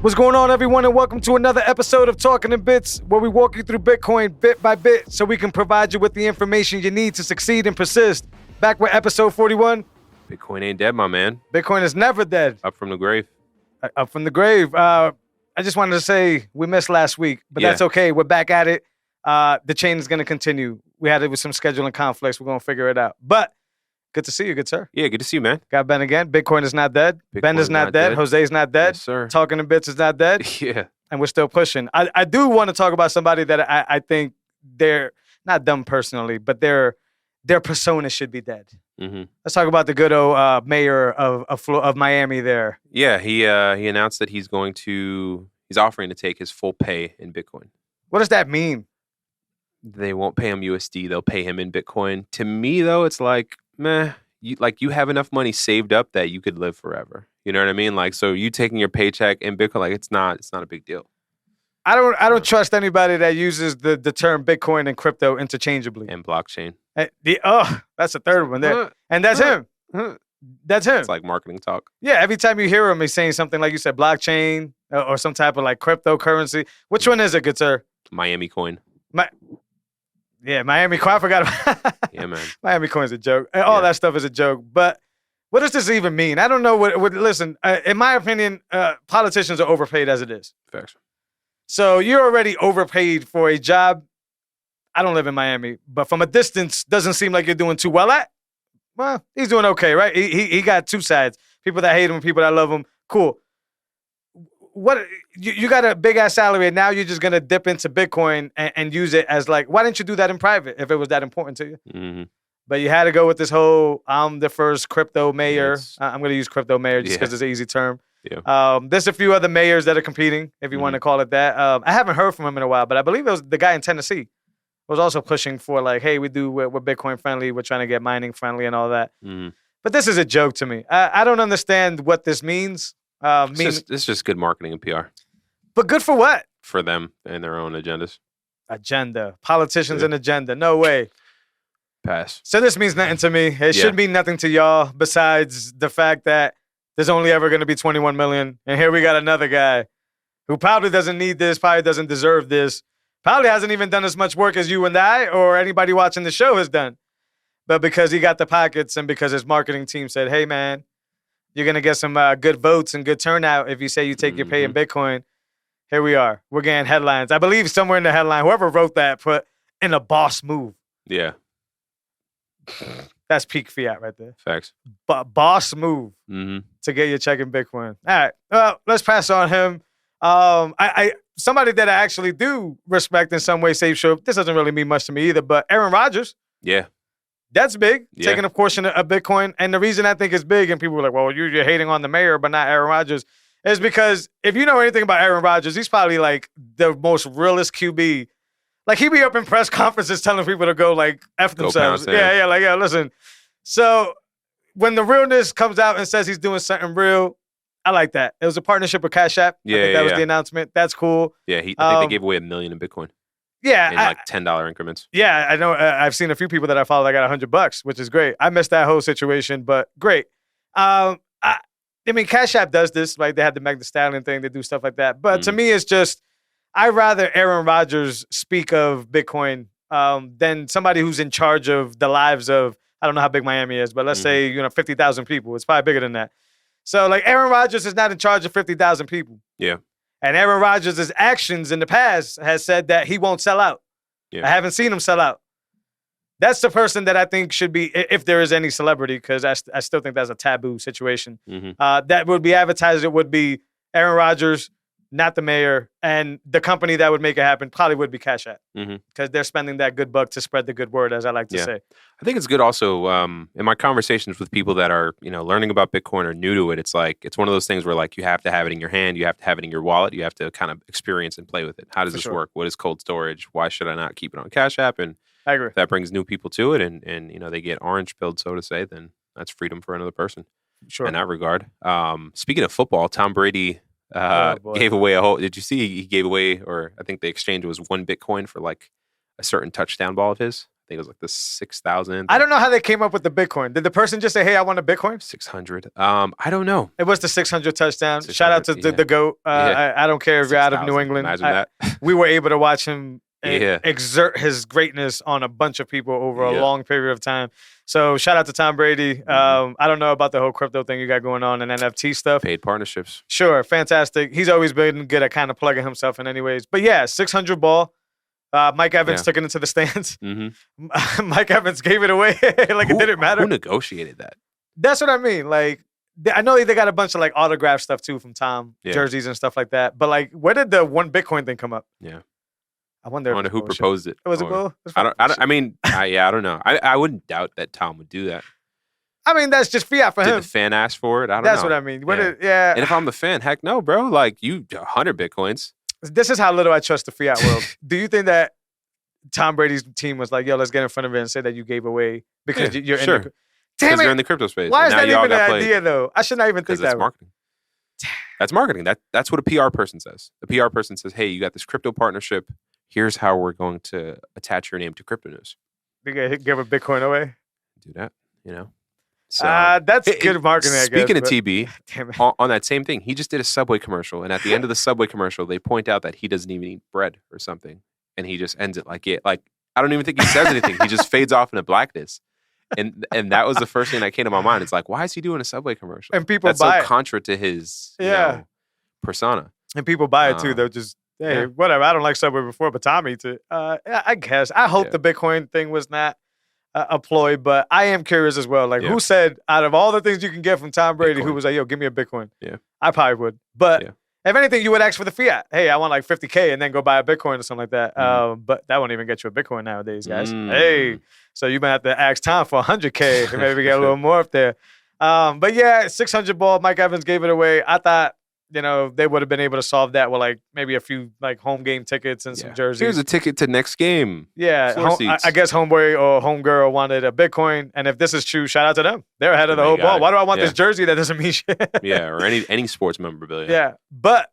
What's going on, everyone, and welcome to another episode of Talking in Bits, where we walk you through Bitcoin bit by bit so we can provide you with the information you need to succeed and persist. Back with episode 41. Bitcoin ain't dead, my man. Bitcoin is never dead. Up from the grave. Up from the grave. I just wanted to say we missed last week, but that's okay. We're back at it. The chain is going to continue. We had it with some scheduling conflicts. We're going to figure it out. But good to see you, good sir. Yeah, good to see you, man. Got Ben again. Bitcoin is not dead. Ben is not dead. Jose's not dead. Yes, sir. Talking in Bits is not dead. Yeah. And we're still pushing. I do want to talk about somebody that I think they're not dumb personally, but their persona should be dead. Mm-hmm. Let's talk about the good old mayor of Miami there. Yeah, he announced that he's offering to take his full pay in Bitcoin. What does that mean? They won't pay him USD. They'll pay him in Bitcoin. To me, though, it's like, meh. You have enough money saved up that you could live forever. You know what I mean? Like, so you taking your paycheck in Bitcoin, like it's not a big deal. I don't trust anybody that uses the term Bitcoin and crypto interchangeably. And blockchain. That's the third one there. And that's him. That's him. It's like marketing talk. Yeah, every time you hear him, he's saying something like you said, blockchain or some type of like cryptocurrency. Which one is it, good sir? Miami coin. Miami coin. I forgot about Yeah, man. Miami coin's a joke. All that stuff is a joke. But what does this even mean? I don't know what listen, in my opinion, politicians are overpaid as it is. Facts. So you're already overpaid for a job. I don't live in Miami, but from a distance, doesn't seem like you're doing too well at. Well, he's doing okay, right? He got two sides. People that hate him and people that love him. Cool. What you got a big ass salary and now you're just gonna dip into Bitcoin and use it as like, why didn't you do that in private if it was that important to you? Mm-hmm. But you had to go with this whole I'm the first crypto mayor. I'm gonna use crypto mayor just because it's an easy term. Yeah. There's a few other mayors that are competing, if you want to call it that. I haven't heard from him in a while, but I believe it was the guy in Tennessee was also pushing for like, hey, we're Bitcoin friendly, we're trying to get mining friendly and all that. Mm-hmm. But this is a joke to me. I don't understand what this means. It's just good marketing and PR. But good for what? For them and their own agendas. Agenda. Politicians and agenda. No way. Pass. So this means nothing to me. It should mean nothing to y'all besides the fact that there's only ever going to be 21 million. And here we got another guy who probably doesn't need this, probably doesn't deserve this, probably hasn't even done as much work as you and I or anybody watching the show has done. But because he got the pockets and because his marketing team said, hey, man, you're going to get some good votes and good turnout if you say you take your pay in Bitcoin. Here we are. We're getting headlines. I believe somewhere in the headline, whoever wrote that put in a boss move. Yeah. That's peak fiat right there. Facts. Boss move to get your check in Bitcoin. All right. Well, let's pass on him. Somebody that I actually do respect in some way, safe show. This doesn't really mean much to me either, but Aaron Rodgers. Yeah. That's big, taking a portion of Bitcoin. And the reason I think it's big, and people are like, well, you're hating on the mayor, but not Aaron Rodgers, is because if you know anything about Aaron Rodgers, he's probably like the most realest QB. Like, he be up in press conferences telling people to go, like, F themselves. Yeah, listen. So when the realness comes out and says he's doing something real, I like that. It was a partnership with Cash App. I think that was the announcement. That's cool. Yeah, I think they gave away $1 million in Bitcoin. Yeah. In like $10 increments. Yeah, I know. I've seen a few people that I follow that got $100, which is great. I missed that whole situation, but great. I mean, Cash App does this. Like, they had the Meg Thee Stallion thing. They do stuff like that. But to me, it's just, I'd rather Aaron Rodgers speak of Bitcoin than somebody who's in charge of the lives of, I don't know how big Miami is, but let's say, 50,000 people. It's probably bigger than that. So, like, Aaron Rodgers is not in charge of 50,000 people. Yeah. And Aaron Rodgers' actions in the past has said that he won't sell out. Yeah. I haven't seen him sell out. That's the person that I think should be, if there is any celebrity, because I still think that's a taboo situation, that would be advertised. It would be Aaron Rodgers, not the mayor, and the company that would make it happen probably would be Cash App, because they're spending that good buck to spread the good word, as I like to say. I think it's good also, in my conversations with people that are, learning about Bitcoin or new to it, it's like, it's one of those things where like you have to have it in your hand, you have to have it in your wallet, you have to kind of experience and play with it. How does this work? What is cold storage? Why should I not keep it on Cash App? And I agree. If that brings new people to it and they get orange pilled, so to say, then that's freedom for another person. Sure. In that regard. Speaking of football, Tom Brady gave away did you see he gave away, or I think the exchange was 1 Bitcoin for like a certain touchdown ball of his. think it was like the 6,000. I don't know how they came up with the Bitcoin. Did the person just say, "Hey, I want a Bitcoin"? 600. I don't know. It was the 600 touchdown. Shout out to the GOAT. I don't care if you're out of New England. Imagine that. We were able to watch him Yeah. exert his greatness on a bunch of people over a long period of time. So shout out to Tom Brady. I don't know about the whole crypto thing you got going on and NFT stuff. Paid partnerships. Sure, fantastic. He's always been good at kind of plugging himself in anyways. But yeah, 600 ball. Mike Evans took it into the stands. Mm-hmm. Mike Evans gave it away like it didn't matter. Who negotiated that? That's what I mean. Like, I know they got a bunch of like autograph stuff too from Tom, jerseys and stuff like that. But like, where did the one Bitcoin thing come up? Yeah. I wonder who proposed it. Was it Will? I mean, I don't know. I wouldn't doubt that Tom would do that. I mean, that's just fiat for him. Did the fan ask for it? I don't know. That's what I mean. And if I'm the fan, heck no, bro. Like, 100 Bitcoins. This is how little I trust the fiat world. Do you think that Tom Brady's team was like, yo, let's get in front of it and say that you gave away because you're in the... Damn it. You're in the crypto space. Why is that even an idea, though? I should not even think that. That's marketing. That's marketing. That's what a PR person says. The PR person says, hey, you got this crypto partnership. Here's how we're going to attach your name to crypto news. You give a Bitcoin away? Do that, So that's good marketing, I guess. Speaking of TB, on that same thing, he just did a Subway commercial. And at the end of the Subway commercial, they point out that he doesn't even eat bread or something. And he just ends it like I don't even think he says anything. He just fades off into blackness. And that was the first thing that came to my mind. It's like, why is he doing a Subway commercial? And people That's buy so contra to his persona. And people buy it too. They'll just, hey, whatever. I don't like Subway before, but Tom eats it. I guess. I hope the Bitcoin thing was not a ploy, but I am curious as well. Like, who said out of all the things you can get from Tom Brady, who was like, yo, give me a Bitcoin? Yeah. I probably would. But if anything, you would ask for the fiat. Hey, I want like 50K and then go buy a Bitcoin or something like that. But that won't even get you a Bitcoin nowadays, guys. Hey, so you might have to ask Tom for 100K and maybe get a little more up there. But yeah, 600 ball. Mike Evans gave it away. I thought, they would have been able to solve that with like maybe a few like home game tickets and some jerseys. Here's a ticket to next game. Yeah, I guess homeboy or homegirl wanted a Bitcoin. And if this is true, shout out to them. They're ahead of the whole ball. Why do I want this jersey that doesn't mean shit? Or any sports memorabilia. Yeah, but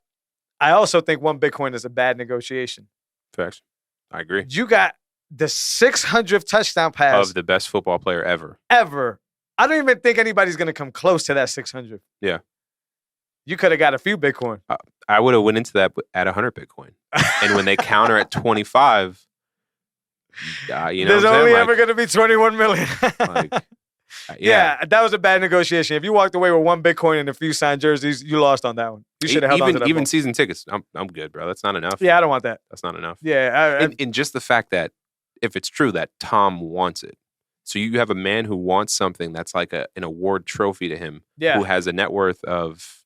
I also think one Bitcoin is a bad negotiation. Facts. I agree. You got the 600th touchdown pass of the best football player ever. I don't even think anybody's going to come close to that 600. Yeah. You could have got a few Bitcoin. I would have went into that at 100 Bitcoin. And when they counter at 25, there's only ever going to be 21 million. Yeah, that was a bad negotiation. If you walked away with one Bitcoin and a few signed jerseys, you lost on that one. You should have held on to that even ball. Season tickets. I'm good, bro. That's not enough. Yeah, I don't want that. That's not enough. Yeah. And just the fact that if it's true that Tom wants it, so you have a man who wants something that's like an award trophy to him, who has a net worth of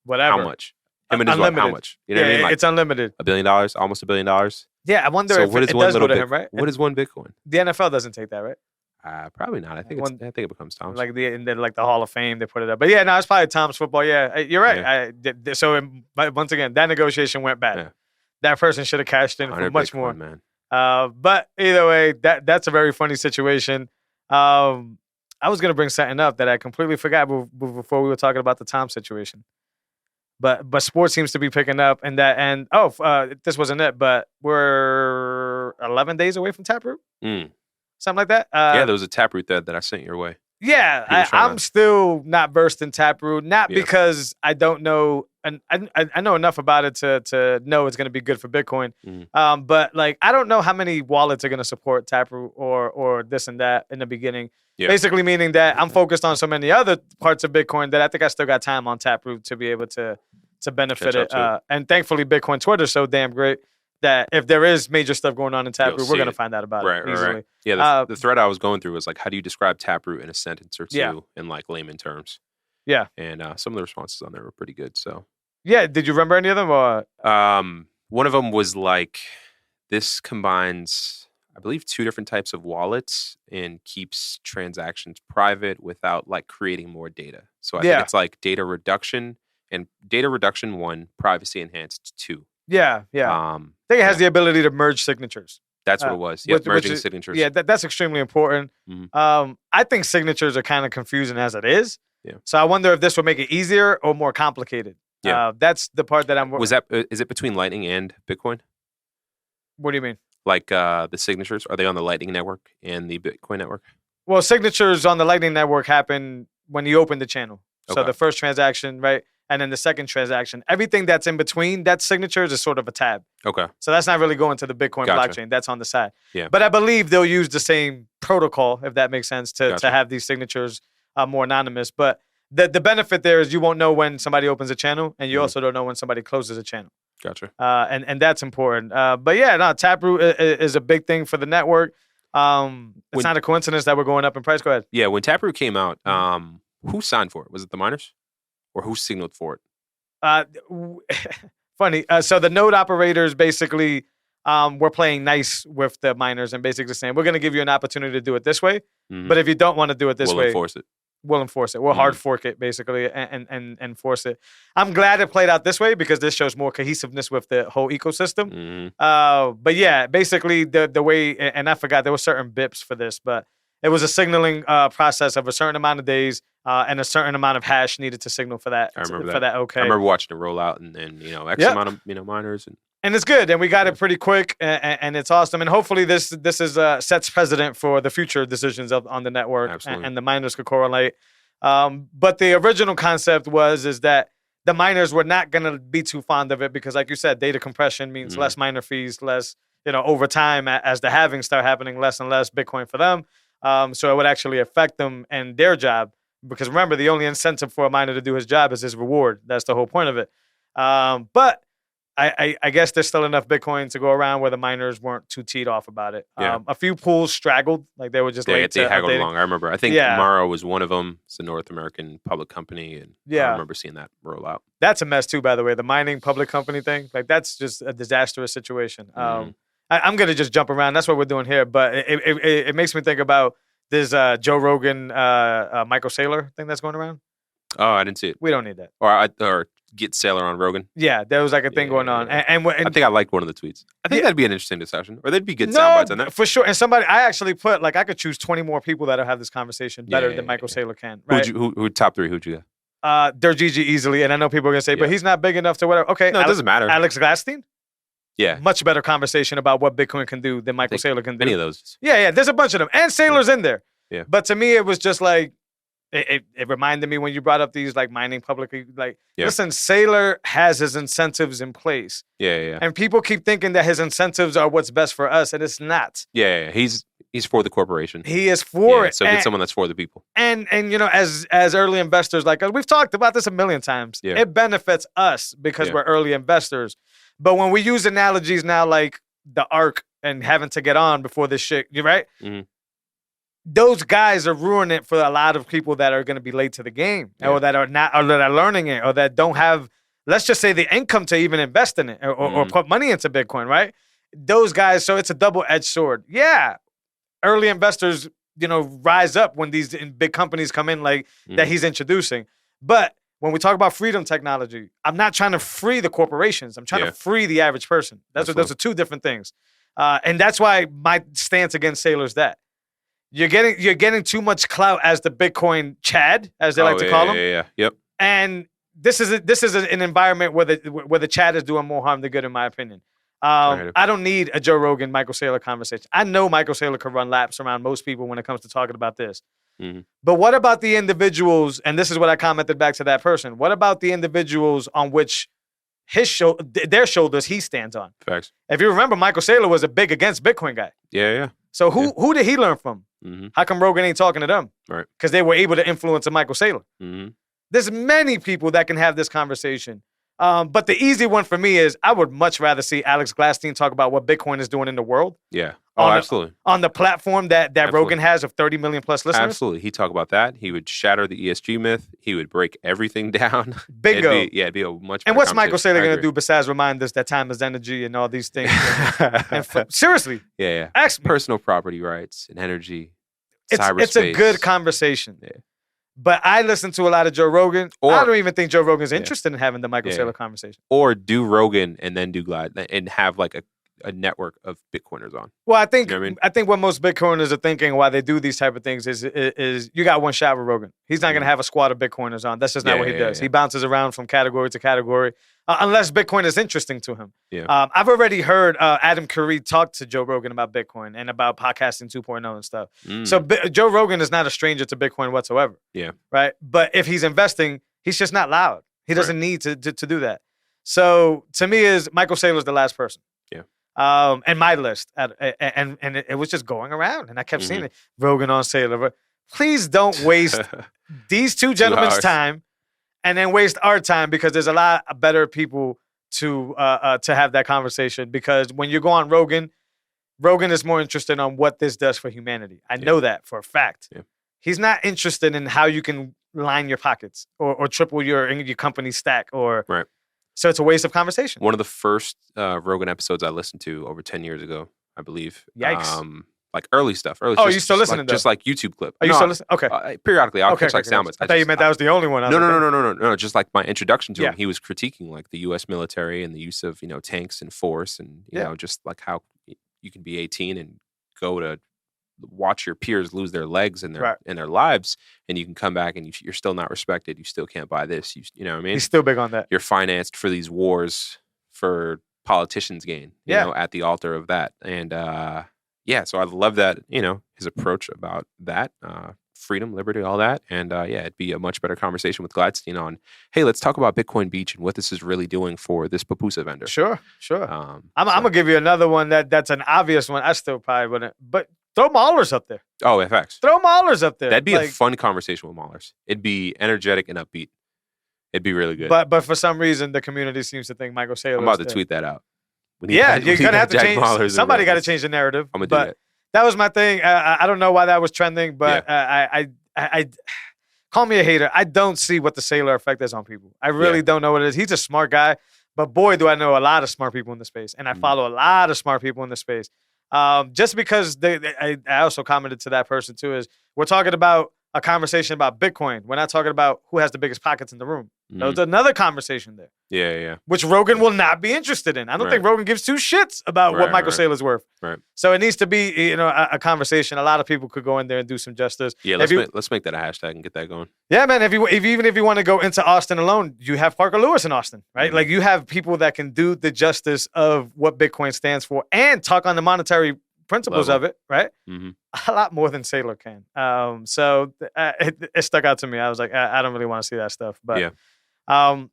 whatever. How much? Him and his wife, how much? You know what I mean? Like it's unlimited. $1 billion, almost $1 billion. Yeah, I wonder if it does go to him, right? What is one Bitcoin? The NFL doesn't take that, right? Probably not. I think it becomes Tom's. Like the Hall of Fame, they put it up. But yeah, no, it's probably Tom's football. Yeah, you're right. So once again, that negotiation went bad. Yeah. That person should have cashed in for much Bitcoin, more. Man. But either way, that's a very funny situation. I was gonna bring something up that I completely forgot before we were talking about the Tom situation. But sports seems to be picking up, and this wasn't it. But we're 11 days away from Taproot. Something like that. There was a Taproot that I sent your way. Yeah, I'm still not versed in Taproot, because I don't know, and I know enough about it to know it's going to be good for Bitcoin. But like, I don't know how many wallets are going to support Taproot or this and that in the beginning. Yeah. Basically meaning that I'm focused on so many other parts of Bitcoin that I think I still got time on Taproot to be able to benefit it. And thankfully, Bitcoin Twitter's so damn great that if there is major stuff going on in Taproot, we're going to find out about it easily. Right. Yeah, the thread I was going through was like, how do you describe Taproot in a sentence or two in like layman terms? Yeah. And some of the responses on there were pretty good. So yeah, did you remember any of them? Or one of them was like, this combines, I believe, 2 different types of wallets and keeps transactions private without like creating more data. So I think it's like data reduction 1, privacy enhanced 2. Yeah. I think it has the ability to merge signatures. That's what it was. Yeah, merging signatures. Yeah, that's extremely important. Mm-hmm. I think signatures are kind of confusing as it is. Yeah. So I wonder if this would make it easier or more complicated. Yeah. That's the part that I'm... Is it between Lightning and Bitcoin? What do you mean? Like the signatures, are they on the Lightning Network and the Bitcoin Network? Well, signatures on the Lightning Network happen when you open the channel. So the first transaction, right? And then the second transaction. Everything that's in between that signatures is sort of a tab. Okay. So that's not really going to the Bitcoin blockchain. That's on the side. Yeah. But I believe they'll use the same protocol, if that makes sense, to have these signatures more anonymous. But the benefit there is you won't know when somebody opens a channel, and you also don't know when somebody closes a channel. Gotcha. And that's important. But yeah, no, Taproot is a big thing for the network. It's not a coincidence that we're going up in price. Go ahead. Yeah, when Taproot came out, who signed for it? Was it the miners? Or who signaled for it? Funny. So the node operators basically were playing nice with the miners and basically saying, we're going to give you an opportunity to do it this way. But if you don't want to do it this way, we'll enforce it. We'll enforce it. We'll hard fork it, basically, and force it. I'm glad it played out this way because this shows more cohesiveness with the whole ecosystem. But yeah, basically the way, and I forgot, there were certain bips for this, but it was a signaling process of a certain amount of days and a certain amount of hash needed to signal for that. I remember for that. Okay. I remember watching it roll out and X amount of miners. And it's good, and we got it pretty quick, and it's awesome. And hopefully this is sets precedent for the future decisions on the network, and the miners could correlate. But the original concept is that the miners were not going to be too fond of it because, like you said, data compression means less miner fees, less, over time as the halvings start happening, less and less Bitcoin for them. So it would actually affect them and their job. Because remember, the only incentive for a miner to do his job is his reward. That's the whole point of it. But I guess there's still enough Bitcoin to go around where the miners weren't too teed off about it. A few pools straggled. Like they were just late to haggled updating. along. I remember. I think Morrow was one of them. It's a North American public company. And I remember seeing that roll out. That's a mess too, by the way. The mining public company thing. Like that's just a disastrous situation. I'm going to just jump around. That's what we're doing here. But it makes me think about this Joe Rogan, Michael Saylor thing that's going around. Oh, I didn't see it. We don't need that. Or get Saylor on Rogan. Yeah, there was like a thing going on. And I think I liked one of the tweets. I think that'd be an interesting discussion. Or there'd be good sound bites on that. For sure. And I actually put, like, I could choose 20 more people that'll have this conversation better than Michael Saylor can. Right? Who top three? Who'd you get? Dirgigi easily. And I know people are going to say, but he's not big enough to whatever. Okay. No, it doesn't matter. Alex Gladstein? Yeah. Much better conversation about what Bitcoin can do than Michael Saylor can do. Any of those. Yeah. There's a bunch of them. And Saylor's in there. Yeah. But to me, it was just like, it reminded me when you brought up these like mining publicly, like, listen, Saylor has his incentives in place. Yeah. And people keep thinking that his incentives are what's best for us, and it's not. Yeah. He's for the corporation. He is for it. So get someone that's for the people. And as early investors like us, we've talked about this a million times. Yeah. It benefits us because we're early investors. But when we use analogies now like the ARC and having to get on before this shit, you're right? Mm-hmm. Those guys are ruining it for a lot of people that are going to be late to the game or that are not, or that are learning it, or that don't have, let's just say, the income to even invest in it or put money into Bitcoin, right? Those guys, so it's a double-edged sword. Yeah, early investors, rise up when these big companies come in like that he's introducing. But when we talk about freedom technology, I'm not trying to free the corporations. I'm trying to free the average person. Those are two different things. And that's why my stance against Saylor is that. You're getting too much clout as the Bitcoin Chad, as they like to call him. Yeah. Yep. And this is an environment where the Chad is doing more harm than good, in my opinion. I don't need a Joe Rogan, Michael Saylor conversation. I know Michael Saylor could run laps around most people when it comes to talking about this. Mm-hmm. But what about the individuals? And this is what I commented back to that person. What about the individuals on which their shoulders he stands on? Facts. If you remember, Michael Saylor was a big against Bitcoin guy. Yeah. So who did he learn from? Mm-hmm. How come Rogan ain't talking to them? Right. Because they were able to influence a Michael Saylor. Mm-hmm. There's many people that can have this conversation. But the easy one for me is I would much rather see Alex Gladstein talk about what Bitcoin is doing in the world. Yeah. Oh, absolutely. On the platform that Rogan has of 30 million plus listeners. Absolutely. He'd talk about that. He would shatter the ESG myth. He would break everything down. Bingo. It'd be a much better And what's Michael Saylor going to do besides remind us that time is energy and all these things? Seriously. Yeah. Ask me. Personal property rights and energy. Cyberspace. It's a good conversation. Yeah. But I listen to a lot of Joe Rogan. I don't even think Joe Rogan's interested in having the Michael Saylor conversation. Or do Rogan and then do Glad and have like a network of Bitcoiners on. Well, I think You know what I mean? I think what most Bitcoiners are thinking while they do these type of things is you got one shot with Rogan. He's not going to have a squad of Bitcoiners on. That's just not what he does. He bounces around from category to category unless Bitcoin is interesting to him. Yeah. I've already heard Adam Curry talk to Joe Rogan about Bitcoin and about podcasting 2.0 and stuff. So Joe Rogan is not a stranger to Bitcoin whatsoever. Yeah. Right. But if he's investing, he's just not loud. He doesn't need to do that. So to me, is Michael Saylor's the last person. Yeah. And my list, and it was just going around, and I kept seeing it. Rogan on Saylor. Please don't waste these two gentlemen's time, and then waste our time, because there's a lot of better people to have that conversation. Because when you go on Rogan is more interested on what this does for humanity. I know that for a fact. Yeah. He's not interested in how you can line your pockets or triple your company stack or right. So it's a waste of conversation. One of the first Rogan episodes I listened to over 10 years ago, I believe. Yikes. Like early stuff. Oh, you still listening? Just like YouTube clip. Are you still listening? Okay. Periodically, I'll catch like sound bites. I thought you meant that was the only one. No. Just like my introduction to him, he was critiquing like the U.S. military and the use of tanks and force, and you know, just like how you can be 18 and go to watch your peers lose their legs and their lives, and you can come back and you're still not respected. You still can't buy this. You know what I mean? He's still big on that. You're financed for these wars for politicians' gain. You know, at the altar of that, and so I love that. His approach about that. Freedom, liberty, all that. And it'd be a much better conversation with Gladstein on, hey, let's talk about Bitcoin Beach and what this is really doing for this pupusa vendor. Sure. I'm going to give you another one that's an obvious one. I still probably wouldn't, but throw Maulers up there. Oh, FX. Throw Maulers up there. That'd be a fun conversation with Maulers. It'd be energetic and upbeat. It'd be really good. But for some reason, the community seems to think Michael Saylor. I'm about to tweet that out. You're going to have to change. Somebody got to change the narrative. I'm going to do that. That was my thing. I don't know why that was trending, but I call me a hater. I don't see what the Saylor effect is on people. I really don't know what it is. He's a smart guy, but boy, do I know a lot of smart people in the space, and I follow a lot of smart people in the space. Just because I also commented to that person too, is we're talking about a conversation about Bitcoin. We're not talking about who has the biggest pockets in the room. There's another conversation there. Yeah. Which Rogan will not be interested in. I don't think Rogan gives two shits about what Michael Saylor's worth. Right. So it needs to be, a conversation. A lot of people could go in there and do some justice. Yeah, let's make that a hashtag and get that going. Yeah, man. Even if you want to go into Austin alone, you have Parker Lewis in Austin, right? Like you have people that can do the justice of what Bitcoin stands for and talk on the monetary principles of it, right? A lot more than Saylor can. So it stuck out to me. I was like, I don't really want to see that stuff. But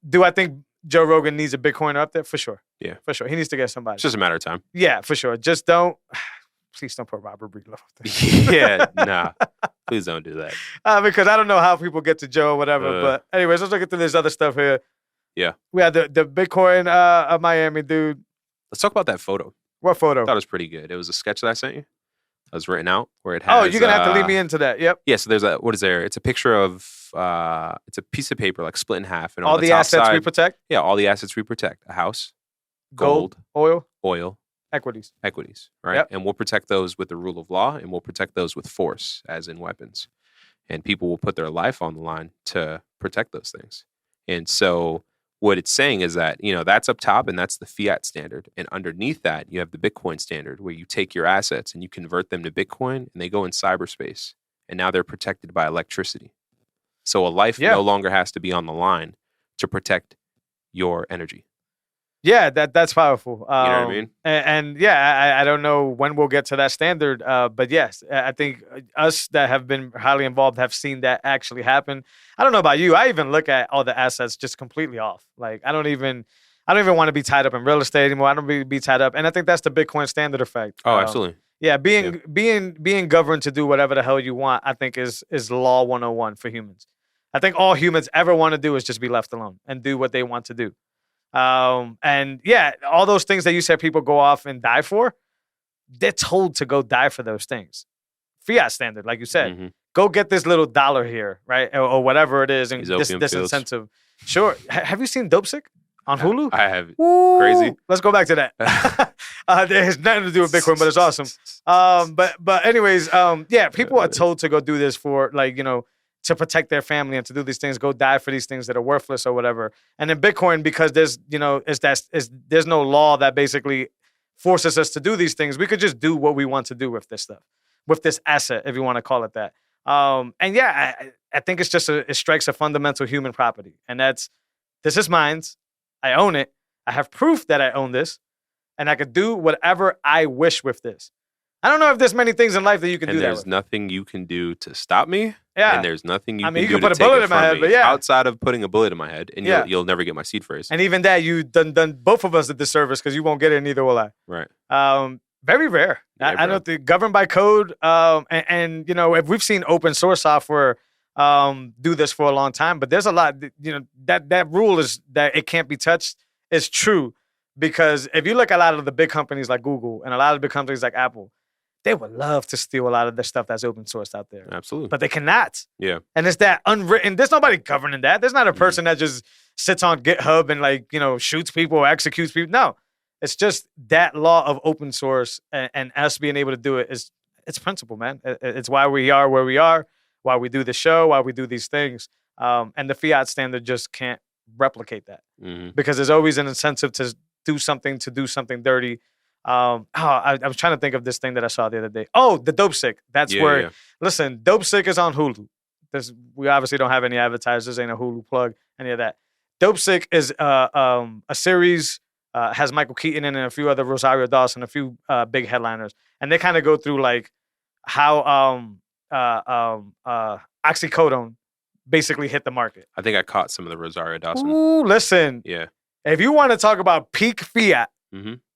do I think Joe Rogan needs a Bitcoiner up there? For sure. Yeah. For sure. He needs to get somebody. It's just a matter of time. Yeah, for sure. Just please don't put Robert Breedlove up there. Yeah, nah. Please don't do that. Because I don't know how people get to Joe or whatever. But anyways, let's look at this other stuff here. Yeah. We had the Bitcoin of Miami dude. Let's talk about that photo. What photo? I thought it was pretty good. It was a sketch that I sent you. That was written out where it has. Oh, you're going to have to lead me into that. Yep. Yeah, so there's what is there? It's a picture of, it's a piece of paper like split in half. And all on the top assets side, we protect? Yeah, all the assets we protect. A house, gold, oil, equities, right? Yep. And we'll protect those with the rule of law, and we'll protect those with force, as in weapons. And people will put their life on the line to protect those things. And so what it's saying is that, that's up top and that's the fiat standard. And underneath that, you have the Bitcoin standard where you take your assets and you convert them to Bitcoin and they go in cyberspace. And now they're protected by electricity. So a life no longer has to be on the line to protect your energy. Yeah, that's powerful. You know what I mean? And I don't know when we'll get to that standard, but yes, I think us that have been highly involved have seen that actually happen. I don't know about you. I even look at all the assets just completely off. Like I don't even want to be tied up in real estate anymore. I don't really be tied up, and I think that's the Bitcoin standard effect. Oh, absolutely. Yeah, being governed to do whatever the hell you want, I think is law 101 for humans. I think all humans ever want to do is just be left alone and do what they want to do. And yeah, all those things that you said people go off and die for, they're told to go die for those things. Fiat standard, like you said, go get this little dollar here, right? Or whatever it is. And this incentive. Sure. Have you seen Dope Sick on Hulu? I have. Ooh, crazy. Let's go back to that. It has nothing to do with Bitcoin, but it's awesome. But anyways, people are told to go do this for to protect their family and to do these things, go die for these things that are worthless or whatever. And in Bitcoin, because there's no law that basically forces us to do these things. We could just do what we want to do with this stuff, with this asset, if you want to call it that. And yeah, I think it's just it strikes a fundamental human property. And this is mine. I own it. I have proof that I own this. And I could do whatever I wish with this. I don't know if there's many things in life that you can do that with. And there's nothing you can do to stop me. Yeah. And there's nothing you can do you can put to a take bullet it in my from head, me. but yeah. Outside of putting a bullet in my head, and you'll never get my seed phrase. And even that, you done both of us a disservice because you won't get it, and neither will I. Right. Very rare. Yeah, I know they're governed by code. And you know, if we've seen open source software do this for a long time, but there's a lot. You know, that rule is that it can't be touched is true. Because if you look at a lot of the big companies like Google and a lot of the big companies like Apple, they would love to steal a lot of the stuff that's open sourced out there. Absolutely. But they cannot. Yeah. And it's that unwritten. There's nobody governing that. There's not a person that just sits on GitHub and like, you know, shoots people or executes people. No. It's just that law of open source and us being able to do it it's principle, man. It's why we are where we are, why we do the show, why we do these things. And the fiat standard just can't replicate that. Because there's always an incentive to do something dirty. I was trying to think of this thing that I saw the other day. Oh, the Dope Sick. That's where. Yeah. Listen, Dope Sick is on Hulu. We obviously don't have any advertisers. Ain't a Hulu plug, any of that. Dope Sick is a series. Has Michael Keaton in it and a few other Rosario Dawson, a few big headliners, and they kind of go through like how oxycodone basically hit the market. I think I caught some of the Rosario Dawson. Ooh, listen. Yeah. If you want to talk about peak fiat,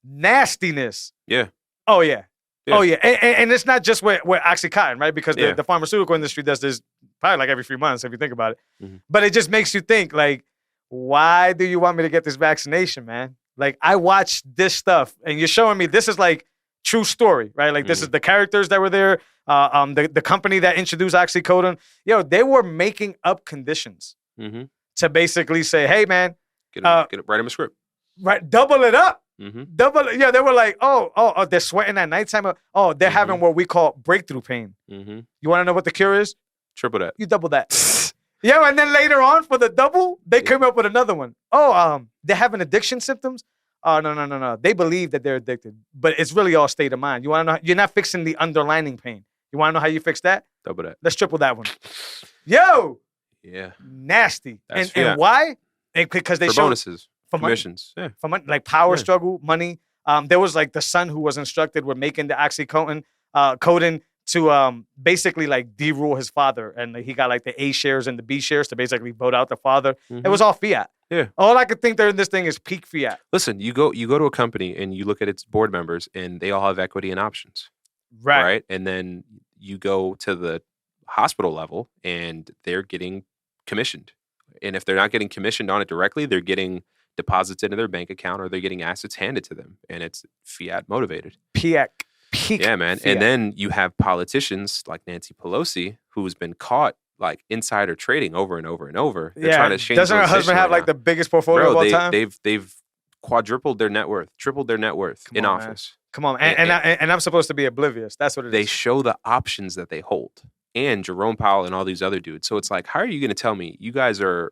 nastiness. Yeah. Oh, yeah. Oh, yeah. And it's not just with Oxycontin, right? Because the pharmaceutical industry does this probably like every few months, if you think about it. But it just makes you think, like, why do you want me to get this vaccination, man? Like, I watched this stuff, and you're showing me this is, like, true story, right? Like, this is the characters that were there, the company that introduced Oxycodone. Yo, they were making up conditions to basically say, hey, man, Get it right in my script. Right, double it up. Double. Yeah, they were like, oh, they're sweating at nighttime. Oh, they're having what we call breakthrough pain. You want to know what the cure is? Triple that. You double that. Yeah, and then later on for the double, they came up with another one. Oh, they're having addiction symptoms. Oh, no. They believe that they're addicted, but it's really all state of mind. You want to know? You're not fixing the underlying pain. You want to know how you fix that? Double that. Let's triple that one. Yo. Yeah. Nasty. And why? Because they for show bonuses, for commissions, money. For money, like power struggle, money. There was like the son who was instructed with making the Oxycontin coding to basically like derule his father, and he got like the A shares and the B shares to basically vote out the father. It was all fiat. Yeah. All I could think there in this thing is peak fiat. Listen, you go to a company and you look at its board members, and they all have equity and options. Right. And then you go to the hospital level, and they're getting commissioned. And if they're not getting commissioned on it directly, they're getting deposits into their bank account, or they're getting assets handed to them. And it's fiat motivated. Peak. Yeah, man. Fiat. And then you have politicians like Nancy Pelosi, who's been caught like insider trading over and over and over. They're trying to change. Doesn't her husband have like the biggest portfolio of all time? They've quadrupled their net worth, tripled their net worth in office. Man. Come on. And I'm supposed to be oblivious. That's what it is. They show the options that they hold. And Jerome Powell and all these other dudes. So it's like, how are you going to tell me you guys are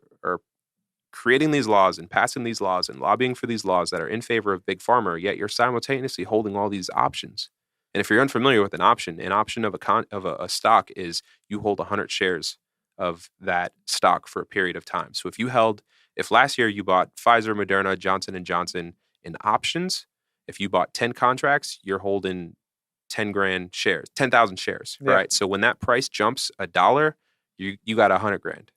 creating these laws and passing these laws and lobbying for these laws that are in favor of Big Pharma, yet you're simultaneously holding all these options? And if you're unfamiliar with an option of a stock is you hold 100 shares of that stock for a period of time. So if last year you bought Pfizer, Moderna, Johnson & Johnson in options, if you bought 10 contracts, you're holding 10,000 shares, right? So when that price jumps $1, you got 100,000.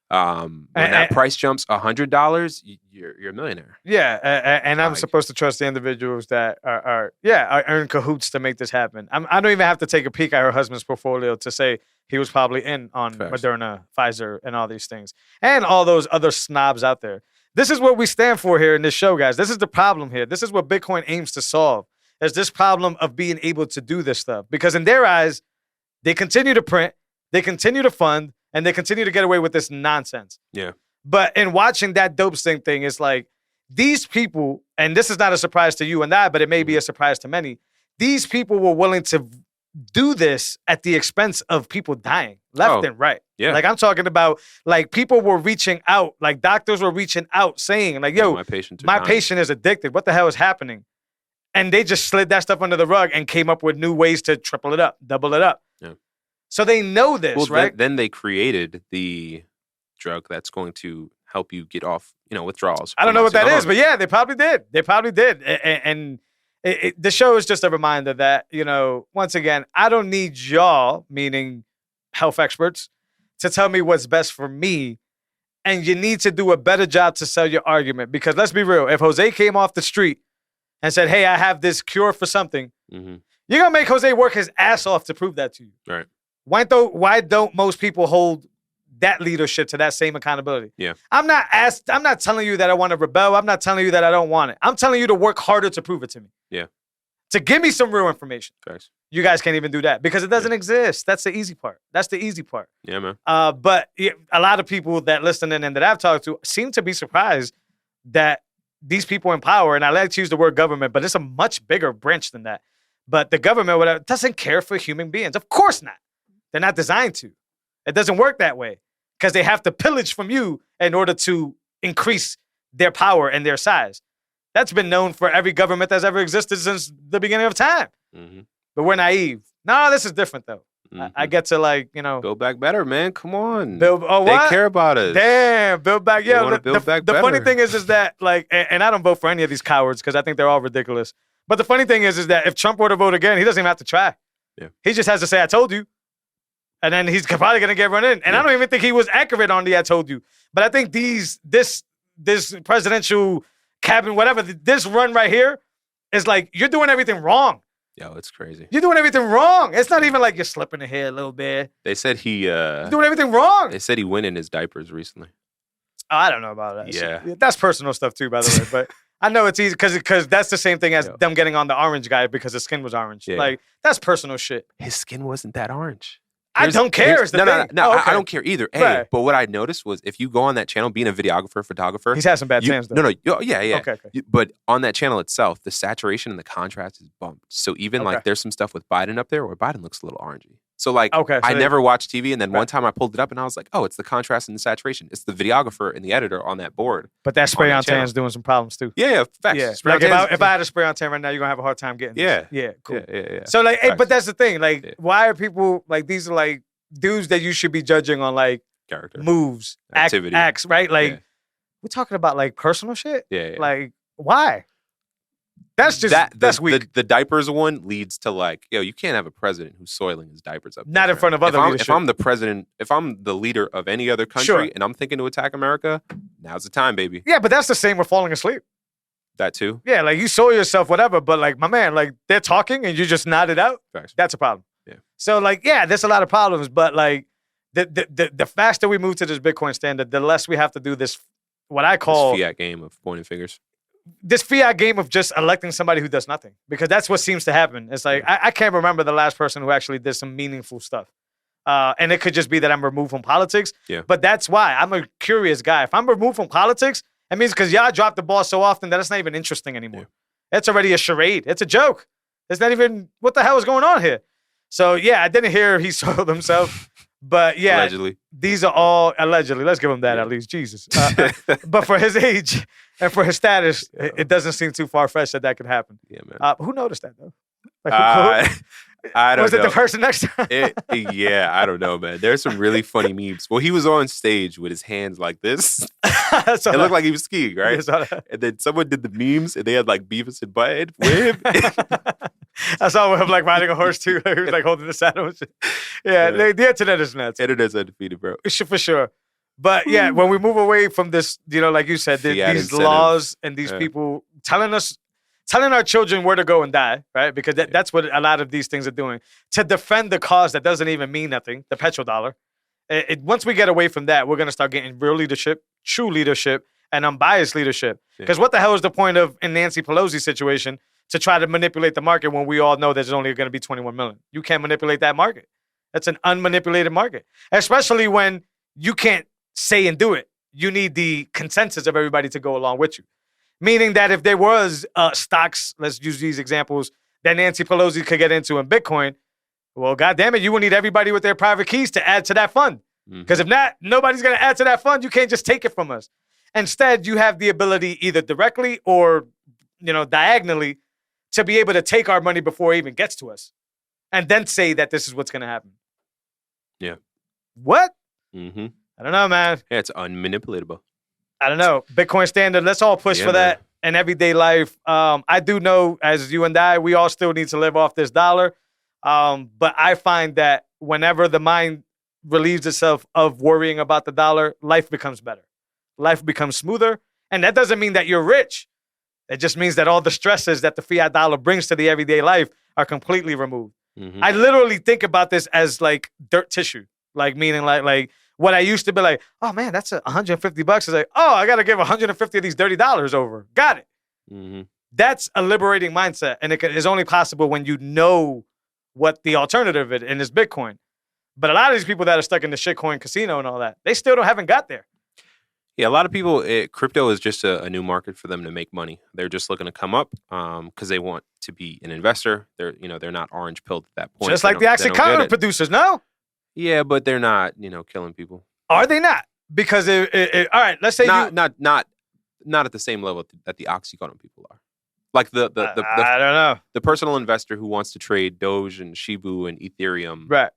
When that price jumps $100, you're a millionaire. Yeah, and I'm supposed to trust the individuals that are in cahoots to make this happen. I don't even have to take a peek at her husband's portfolio to say he was probably in on Moderna, Pfizer, and all these things, and all those other snobs out there. This is what we stand for here in this show, guys. This is the problem here. This is what Bitcoin aims to solve. Is this problem of being able to do this stuff. Because in their eyes, they continue to print, they continue to fund, and they continue to get away with this nonsense. Yeah. But in watching that dope thing, it's like these people, and this is not a surprise to you and I, but it may be a surprise to many, these people were willing to do this at the expense of people dying left and right. Yeah. Like I'm talking about, like people were reaching out, like doctors were reaching out saying like, yo, my patient is addicted. What the hell is happening? And they just slid that stuff under the rug and came up with new ways to triple it up, double it up. Yeah. So they know this, right? Then they created the drug that's going to help you get off, withdrawals. I don't know what that is, but yeah, they probably did. And the show is just a reminder that, once again, I don't need y'all, meaning health experts, to tell me what's best for me. And you need to do a better job to sell your argument. Because let's be real, if Jose came off the street and said, hey, I have this cure for something, you're going to make Jose work his ass off to prove that to you. Right. Why don't most people hold that leadership to that same accountability? Yeah. I'm not telling you that I want to rebel. I'm not telling you that I don't want it. I'm telling you to work harder to prove it to me. Yeah. To give me some real information. Thanks. You guys can't even do that because it doesn't exist. That's the easy part. Yeah, man. But a lot of people that listen in and that I've talked to seem to be surprised that these people in power, and I like to use the word government, but it's a much bigger branch than that. But the government doesn't care for human beings. Of course not. They're not designed to. It doesn't work that way because they have to pillage from you in order to increase their power and their size. That's been known for every government that's ever existed since the beginning of time. Mm-hmm. But we're naive. No, this is different, though. Mm-hmm. I get to, Build back better, man. Come on. What? They care about us. Damn, build back. Yeah, the funny thing is that, and I don't vote for any of these cowards because I think they're all ridiculous. But the funny thing is that if Trump were to vote again, he doesn't even have to try. Yeah. He just has to say, I told you. And then he's probably going to get run in. And I don't even think he was accurate on the I told you. But I think this presidential cabinet, whatever, this run right here is like, you're doing everything wrong. Yo, it's crazy. You're doing everything wrong. It's not even like you're slipping the hair a little bit. They said you're doing everything wrong. They said he went in his diapers recently. Oh, I don't know about that. Yeah. That's personal stuff too, by the way. But I know it's easy because that's the same thing as them getting on the orange guy because his skin was orange. Yeah. That's personal shit. His skin wasn't that orange. I don't care. No, I don't care either. Right. But what I noticed was if you go on that channel, being a videographer, photographer. He's had some bad times, though. No. Yeah. Okay. But on that channel itself, the saturation and the contrast is bumped. So even there's some stuff with Biden up there where Biden looks a little orangey. So I never watched TV. And then one time I pulled it up and I was like, oh, it's the contrast and the saturation. It's the videographer and the editor on that board. But that spray on tan is doing some problems too. Yeah. Facts. Yeah. If I had a spray on tan right now, you're going to have a hard time getting this. Yeah. Cool. Yeah. So but that's the thing. Why are people these are dudes that you should be judging on character, moves, activity, acts, right? We're talking about personal shit. Yeah. Why? That's just that's weak. The diapers one leads to you can't have a president who's soiling his diapers up. Not in front of other leadership. If I'm the president, if I'm the leader of any other country and I'm thinking to attack America, now's the time, baby. Yeah, but that's the same with falling asleep. That too. Yeah, you soil yourself, whatever. But my man, they're talking and you just nodded out. Facts. That's a problem. Yeah. So there's a lot of problems, but the faster we move to this Bitcoin standard, the less we have to do this, what I call this fiat game of pointing fingers. This fiat game of just electing somebody who does nothing, because that's what seems to happen. It's I can't remember the last person who actually did some meaningful stuff. And it could just be that I'm removed from politics. Yeah. But that's why I'm a curious guy. If I'm removed from politics, that means because y'all drop the ball so often that it's not even interesting anymore. Yeah. It's already a charade. It's a joke. It's not even what the hell is going on here. So yeah, I didn't hear he soiled himself. But yeah, allegedly. These are all allegedly. Let's give him that at least. Jesus. But for his age and for his status, it doesn't seem too far-fetched that could happen. Yeah, man. Who noticed that, though? I don't know. Was it the person next to him? I don't know, man. There's some really funny memes. Well, he was on stage with his hands like this. It looked like he was skiing, right? And then someone did the memes, and they had Beavis and Butthead with him. I saw him riding a horse too. He was holding the saddle. Yeah, the internet is nuts. Internet's undefeated, bro. For sure. But yeah, when we move away from this, like you said, these laws and these people telling our children where to go and die, right? Because that's what a lot of these things are doing. To defend the cause that doesn't even mean nothing, the petrodollar. Once we get away from that, we're going to start getting real leadership, true leadership, and unbiased leadership. Because what the hell is the point of, in Nancy Pelosi's situation, to try to manipulate the market when we all know there's only going to be 21 million? You can't manipulate that market. That's an unmanipulated market, especially when you can't say and do it. You need the consensus of everybody to go along with you. Meaning that if there was stocks, let's use these examples, that Nancy Pelosi could get into in Bitcoin, well, goddamn it, you would need everybody with their private keys to add to that fund. Because if not, nobody's going to add to that fund. You can't just take it from us. Instead, you have the ability either directly or, diagonally to be able to take our money before it even gets to us and then say that this is what's going to happen. Yeah. What? Mm-hmm. I don't know, man. Yeah, it's unmanipulatable. I don't know. Bitcoin standard. Let's all push for that in everyday life. I do know, as you and I, we all still need to live off this dollar. But I find that whenever the mind relieves itself of worrying about the dollar, life becomes better. Life becomes smoother. And that doesn't mean that you're rich. It just means that all the stresses that the fiat dollar brings to the everyday life are completely removed. Mm-hmm. I literally think about this as like dirt tissue, like meaning like what I used to be like, oh man, that's $150. It's like, oh, I got to give 150 of these dirty dollars over. Got it. Mm-hmm. That's a liberating mindset. And it is only possible when you know what the alternative is, and it's Bitcoin. But a lot of these people that are stuck in the shitcoin casino and all that, they still haven't got there. Yeah, a lot of people, crypto is just a new market for them to make money. They're just looking to come up because they want to be an investor. They're not orange pilled at that point. Just like the Oxycontin producers, no? Yeah, but they're not, killing people. Are they not? Because all right, let's say not at the same level that the Oxycontin people are. Like the I don't know. The personal investor who wants to trade Doge and Shibu and Ethereum. Right.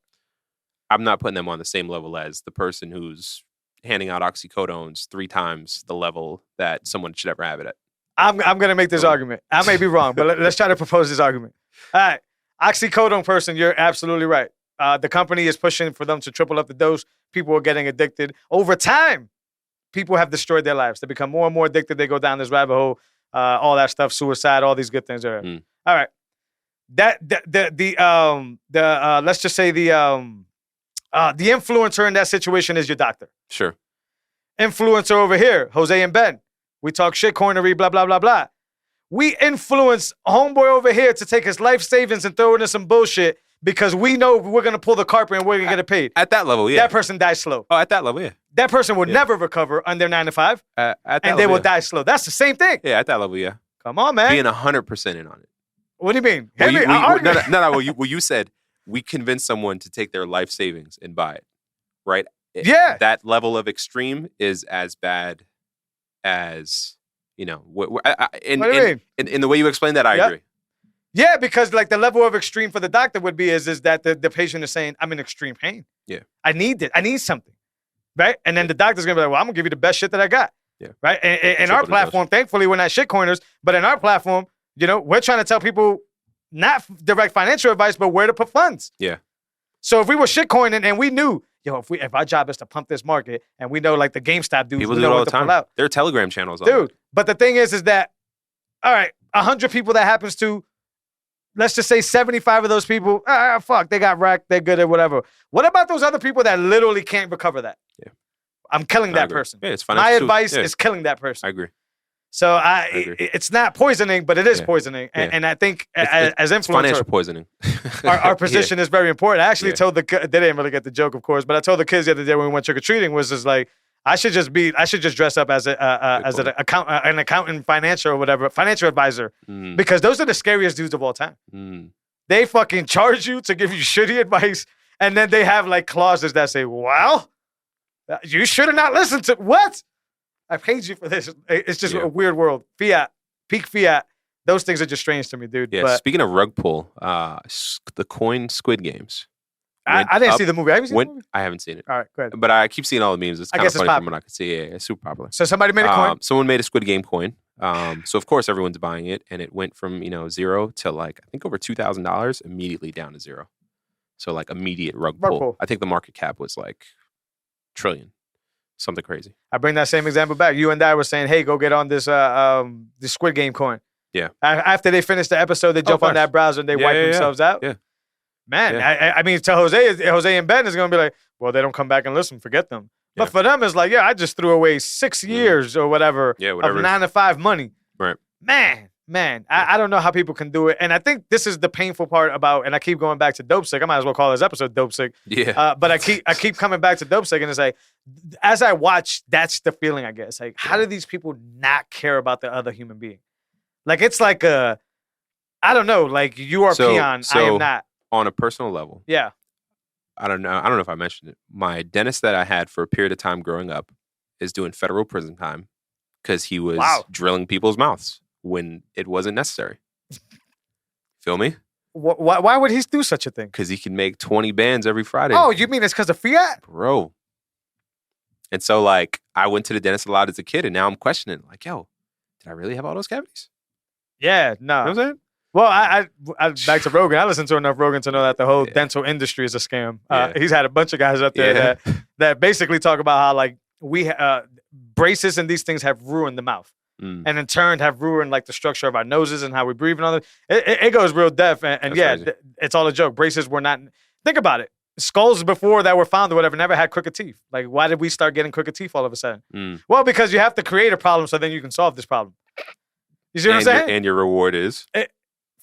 I'm not putting them on the same level as the person who's handing out oxycodones 3 times the level that someone should ever have it at. I'm going to make this argument. I may be wrong, but let's try to propose this argument. All right. Oxycodone person, you're absolutely right. The company is pushing for them to triple up the dose. People are getting addicted. Over time, people have destroyed their lives. They become more and more addicted. They go down this rabbit hole, all that stuff, suicide, all these good things. All right. Let's just say the influencer in that situation is your doctor. Sure. Influencer over here, Jose and Ben. We talk shitcoinery, blah, blah, blah, blah. We influence homeboy over here to take his life savings and throw into some bullshit because we know we're going to pull the carpet and we're going to get it paid. At that level, yeah. That person dies slow. Oh, at that level, yeah. That person will never recover on their 9 to 5. They will die slow. That's the same thing. Yeah, at that level, yeah. Come on, man. Being 100% in on it. What do you mean? No, you said we convinced someone to take their life savings and buy it, right? Yeah. That level of extreme is as bad as, in the way you explained that, I agree. Yeah, because like the level of extreme for the doctor would be is that the patient is saying, I'm in extreme pain. Yeah. I need it. I need something. Right? And then the doctor's going to be like, well, I'm going to give you the best shit that I got. Yeah. Right? And our platform, thankfully, we're not shitcoiners, but in our platform, we're trying to tell people not direct financial advice, but where to put funds. Yeah. So if we were shitcoining and we knew, if our job is to pump this market and we know like the GameStop dudes, people do it all the time. There are Telegram channels. Dude, but the thing is that, all right, 100 people that happens to, let's just say 75 of those people, fuck, they got wrecked, they're good at whatever. What about those other people that literally can't recover that? Yeah. I'm killing that person. Yeah, it's my advice is killing that person. I agree. So it's not poisoning, but it is poisoning. And I think as influencer, financial poisoning. our position is very important. I actually told they didn't really get the joke, of course, but I told the kids the other day when we went trick-or-treating was just like, I should just dress up as an accountant, financial or whatever, financial advisor, because those are the scariest dudes of all time. They fucking charge you to give you shitty advice, and then they have like clauses that say, well, you should have not listened to what? I paid you for this. It's just a weird world. Fiat, peak fiat. Those things are just strange to me, dude. Yeah. But speaking of rug pull, the coin Squid Games. I didn't see the movie. Have you seen the movie? I haven't seen it. All right, go ahead. But I keep seeing all the memes. It's kind of funny from what I could see. Yeah, it's super popular. So somebody made a coin. Someone made a Squid Game coin. So of course everyone's buying it, and it went from 0 to like I think over $2,000 immediately down to 0. So like immediate rug pull. I think the market cap was like trillion. Something crazy. I bring that same example back. You and I were saying, hey, go get on this Squid Game coin. Yeah. After they finish the episode, they jump on that browser and they wipe themselves out. Yeah. Man, I mean, to Jose and Ben is going to be like, well, they don't come back and listen. Forget them. Yeah. But for them, it's like, I just threw away 6 years or whatever of 9 to 5 money. Right. Man, I don't know how people can do it. And I think this is the painful part about, and I keep going back to Dope Sick. I might as well call this episode Dope Sick. Yeah. But I keep coming back to Dope Sick, and it's like, as I watch, that's the feeling I get. It's like, how do these people not care about the other human being? Like, it's like I don't know, like you are peon, I am not. On a personal level. Yeah. I don't know if I mentioned it. My dentist that I had for a period of time growing up is doing federal prison time because he was drilling people's mouths when it wasn't necessary. Feel me? Why would he do such a thing? Because he can make 20 bands every Friday. Oh, you mean it's because of fiat? Bro. And so, like, I went to the dentist a lot as a kid, and now I'm questioning, like, yo, did I really have all those cavities? Yeah, no. You know what I'm saying? Well, I back to Rogan. I listened to enough Rogan to know that the whole dental industry is a scam. He's had a bunch of guys up there that basically talk about how, like, we braces and these things have ruined the mouth. And in turn have ruined like the structure of our noses and how we breathe and all that. It goes real deaf. And yeah, it's all a joke. Braces were not, think about it. Skulls before that were found or whatever never had crooked teeth. Like, why did we start getting crooked teeth all of a sudden? Well, because you have to create a problem so then you can solve this problem. You see what I'm saying? And your reward is?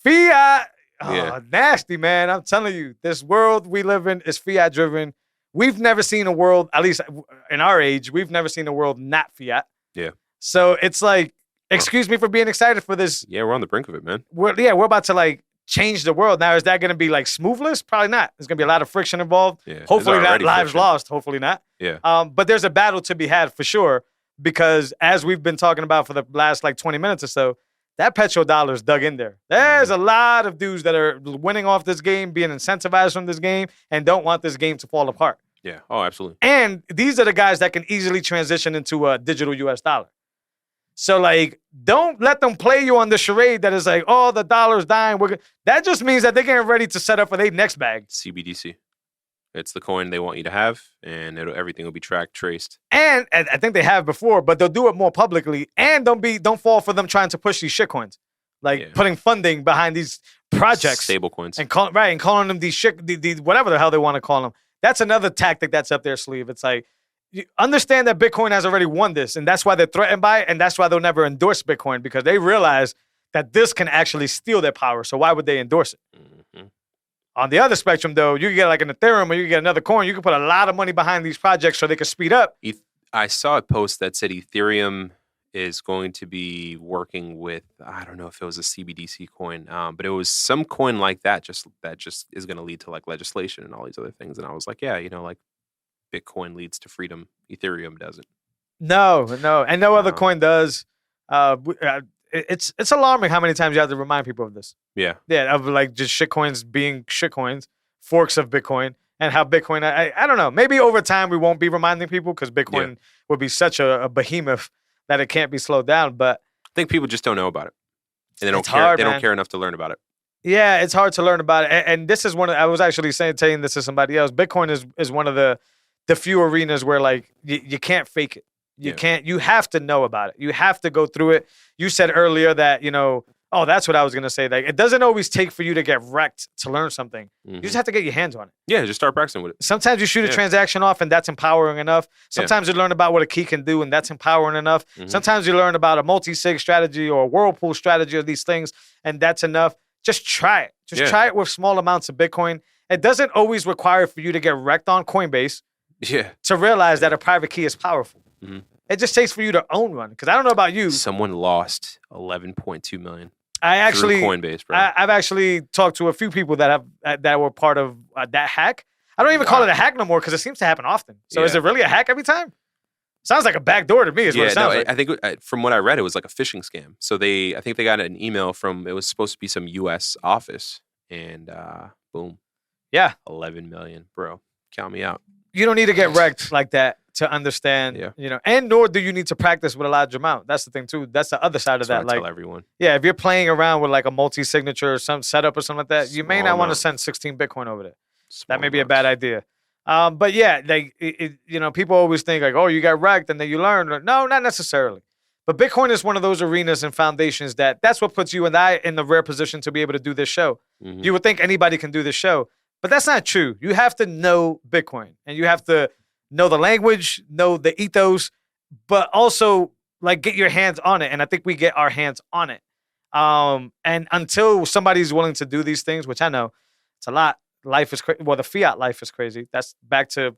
Fiat. Oh, nasty, man. I'm telling you, this world we live in is fiat driven. We've never seen a world, at least in our age, we've never seen a world not fiat. Yeah. So it's like, excuse me for being excited for this. Yeah, we're on the brink of it, man. We're about to like change the world. Now, is that going to be like smoothless? Probably not. There's going to be a lot of friction involved. Yeah, hopefully not lives lost. Hopefully not. Yeah. But there's a battle to be had for sure because as we've been talking about for the last like 20 minutes or so, that petrodollar's dug in there. There's a lot of dudes that are winning off this game, being incentivized from this game, and don't want this game to fall apart. Yeah. Oh, absolutely. And these are the guys that can easily transition into a digital US dollar. So, like, don't let them play you on the charade that is like, oh, the dollar's dying. That just means that they're getting ready to set up for their next bag. CBDC. It's the coin they want you to have, and everything will be tracked, traced. And I think they have before, but they'll do it more publicly. And don't fall for them trying to push these shitcoins. Like, putting funding behind these projects. Stable coins. And calling them these whatever the hell they want to call them. That's another tactic that's up their sleeve. It's like, you understand that Bitcoin has already won this, and that's why they're threatened by it, and that's why they'll never endorse Bitcoin, because they realize that this can actually steal their power, so why would they endorse it? Mm-hmm. On the other spectrum, though, you can get like an Ethereum or you can get another coin. You can put a lot of money behind these projects so they can speed up. I saw a post that said Ethereum is going to be working with, I don't know if it was a CBDC coin, but it was some coin like that just is going to lead to like legislation and all these other things. And I was like, yeah, like Bitcoin leads to freedom. Ethereum doesn't. No. And no other coin does. It's alarming how many times you have to remind people of this. Yeah. Yeah, of like just shitcoins being shitcoins, forks of Bitcoin, and how Bitcoin, I don't know. Maybe over time we won't be reminding people because Bitcoin will be such a behemoth that it can't be slowed down. But I think people just don't know about it. And they don't care. They don't care enough to learn about it. Yeah, it's hard to learn about it. And this is I was actually telling this to somebody else. Bitcoin is one of the few arenas where like you can't fake it. You have to know about it. You have to go through it. You said earlier that, that's what I was going to say. Like, it doesn't always take for you to get wrecked to learn something. Mm-hmm. You just have to get your hands on it. Yeah, just start practicing with it. Sometimes you shoot a transaction off and that's empowering enough. Sometimes you learn about what a key can do and that's empowering enough. Mm-hmm. Sometimes you learn about a multi-sig strategy or a whirlpool strategy of these things and that's enough. Just try it. Try it with small amounts of Bitcoin. It doesn't always require for you to get wrecked on Coinbase to realize that a private key is powerful. Mm-hmm. It just takes for you to own one. Because I don't know about you. Someone lost $11.2 million. Through Coinbase, bro. I've actually talked to a few people that were part of that hack. I don't even call it a hack no more because it seems to happen often. So is it really a hack every time? Sounds like a backdoor to me. Is what it sounds like. I think from what I read, it was like a phishing scam. So I think they got an email from, it was supposed to be some U.S. office, and boom, 11 million, bro. Count me out. You don't need to get wrecked like that to understand, and nor do you need to practice with a large amount. That's the thing too. That's the other side of that. Like, tell everyone. Yeah, if you're playing around with like a multi-signature or some setup or something like that, you may not want to send 16 Bitcoin over there. That may be a bad idea. But yeah, like people always think like, oh, you got wrecked and then you learn. No, not necessarily. But Bitcoin is one of those arenas and foundations that's what puts you and I in the rare position to be able to do this show. Mm-hmm. You would think anybody can do this show, but that's not true. You have to know Bitcoin and you have to know the language, know the ethos, but also like get your hands on it. And I think we get our hands on it. And until somebody's willing to do these things, which I know it's a lot, life is crazy. Well, the fiat life is crazy. That's back to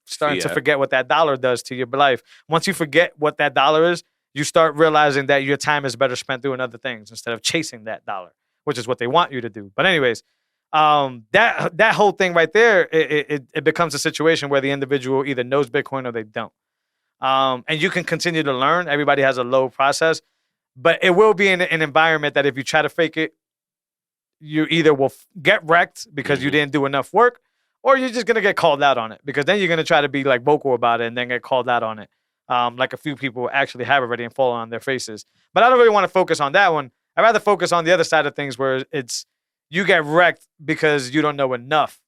starting to forget what that dollar does to your life. Once you forget what that dollar is, you start realizing that your time is better spent doing other things instead of chasing that dollar, which is what they want you to do. But anyways, that whole thing right there, it becomes a situation where the individual either knows Bitcoin or they don't. And you can continue to learn. Everybody has a low process, but it will be in an environment that if you try to fake it, you either will get wrecked because you didn't do enough work, or you're just going to get called out on it, because then you're going to try to be like vocal about it and then get called out on it. Like a few people actually have already and fallen on their faces. But I don't really want to focus on that one. I'd rather focus on the other side of things, where it's you get wrecked because you don't know enough.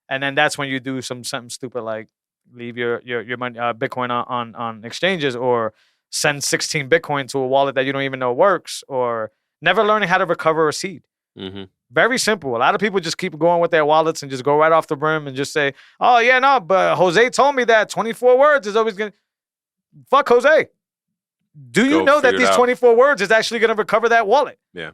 And then that's when you do something stupid like leave your money, Bitcoin on exchanges, or send 16 Bitcoin to a wallet that you don't even know works, or never learning how to recover a seed. Very simple. A lot of people just keep going with their wallets and just go right off the brim and just say, oh, yeah, no, but Jose told me that 24 words is always going to... Fuck Jose. Do you know that these 24 words is actually going to recover that wallet? Yeah.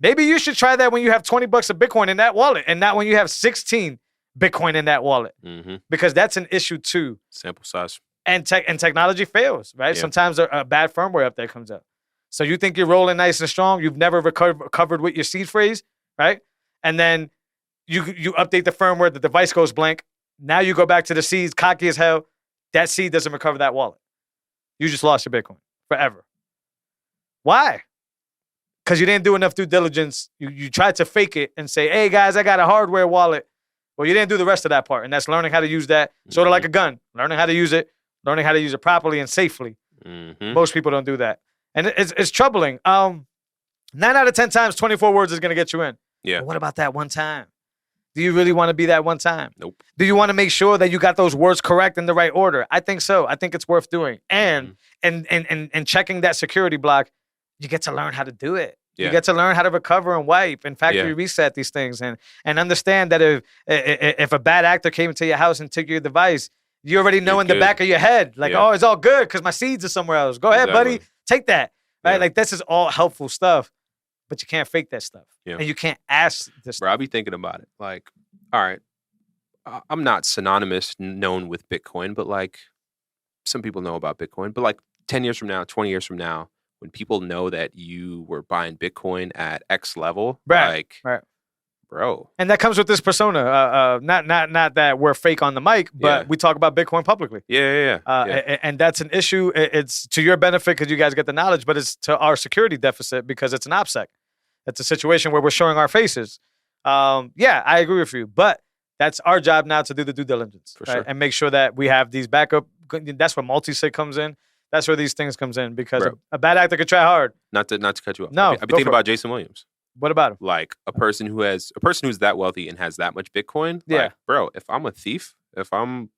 Maybe you should try that when you have $20 of Bitcoin in that wallet, and not when you have 16 Bitcoin in that wallet, because that's an issue too. Sample size. And technology fails, right? Yeah. Sometimes a bad firmware update comes up. So you think you're rolling nice and strong, you've never recovered with your seed phrase, right? And then you update the firmware, the device goes blank. Now you go back to the seeds, cocky as hell. That seed doesn't recover that wallet. You just lost your Bitcoin forever. Why? Because you didn't do enough due diligence. You tried to fake it and say, hey, guys, I got a hardware wallet. Well, you didn't do the rest of that part, and that's learning how to use that, sort of like a gun, learning how to use it properly and safely. Most people don't do that. And it's troubling. 9 out of 10 times, 24 words is going to get you in. Yeah. But what about that one time? Do you really want to be that one time? Nope. Do you want to make sure that you got those words correct in the right order? I think so. I think it's worth doing. And checking that security block, you get to learn how to do it. Yeah. You get to learn how to recover and wipe and factory reset these things, and understand that if a bad actor came into your house and took your device, you already know in the back of your head, like, oh, it's all good because my seeds are somewhere else. Go ahead, buddy. Take that. Right? Yeah. Like, this is all helpful stuff, but you can't fake that stuff. Yeah. And you can't ask this stuff. Bro, I'll be thinking about it. Like, all right, I'm not known with Bitcoin, but like some people know about Bitcoin. But like 10 years from now, 20 years from now, when people know that you were buying Bitcoin at X level, right. Bro. And that comes with this persona. Not that we're fake on the mic, but we talk about Bitcoin publicly. Yeah. And that's an issue. It's to your benefit because you guys get the knowledge, but it's to our security deficit because it's an OPSEC. It's a situation where we're showing our faces. Yeah, I agree with you, but that's our job now to do the due diligence, for sure, and make sure that we have these backup. That's where multi-sig comes in. That's where these things comes in, because a bad actor could try hard. Not to cut you off. No, I've been thinking about Jason Williams. What about him? Like a person who's that wealthy and has that much Bitcoin. Yeah, like, bro. If I'm a thief, if I'm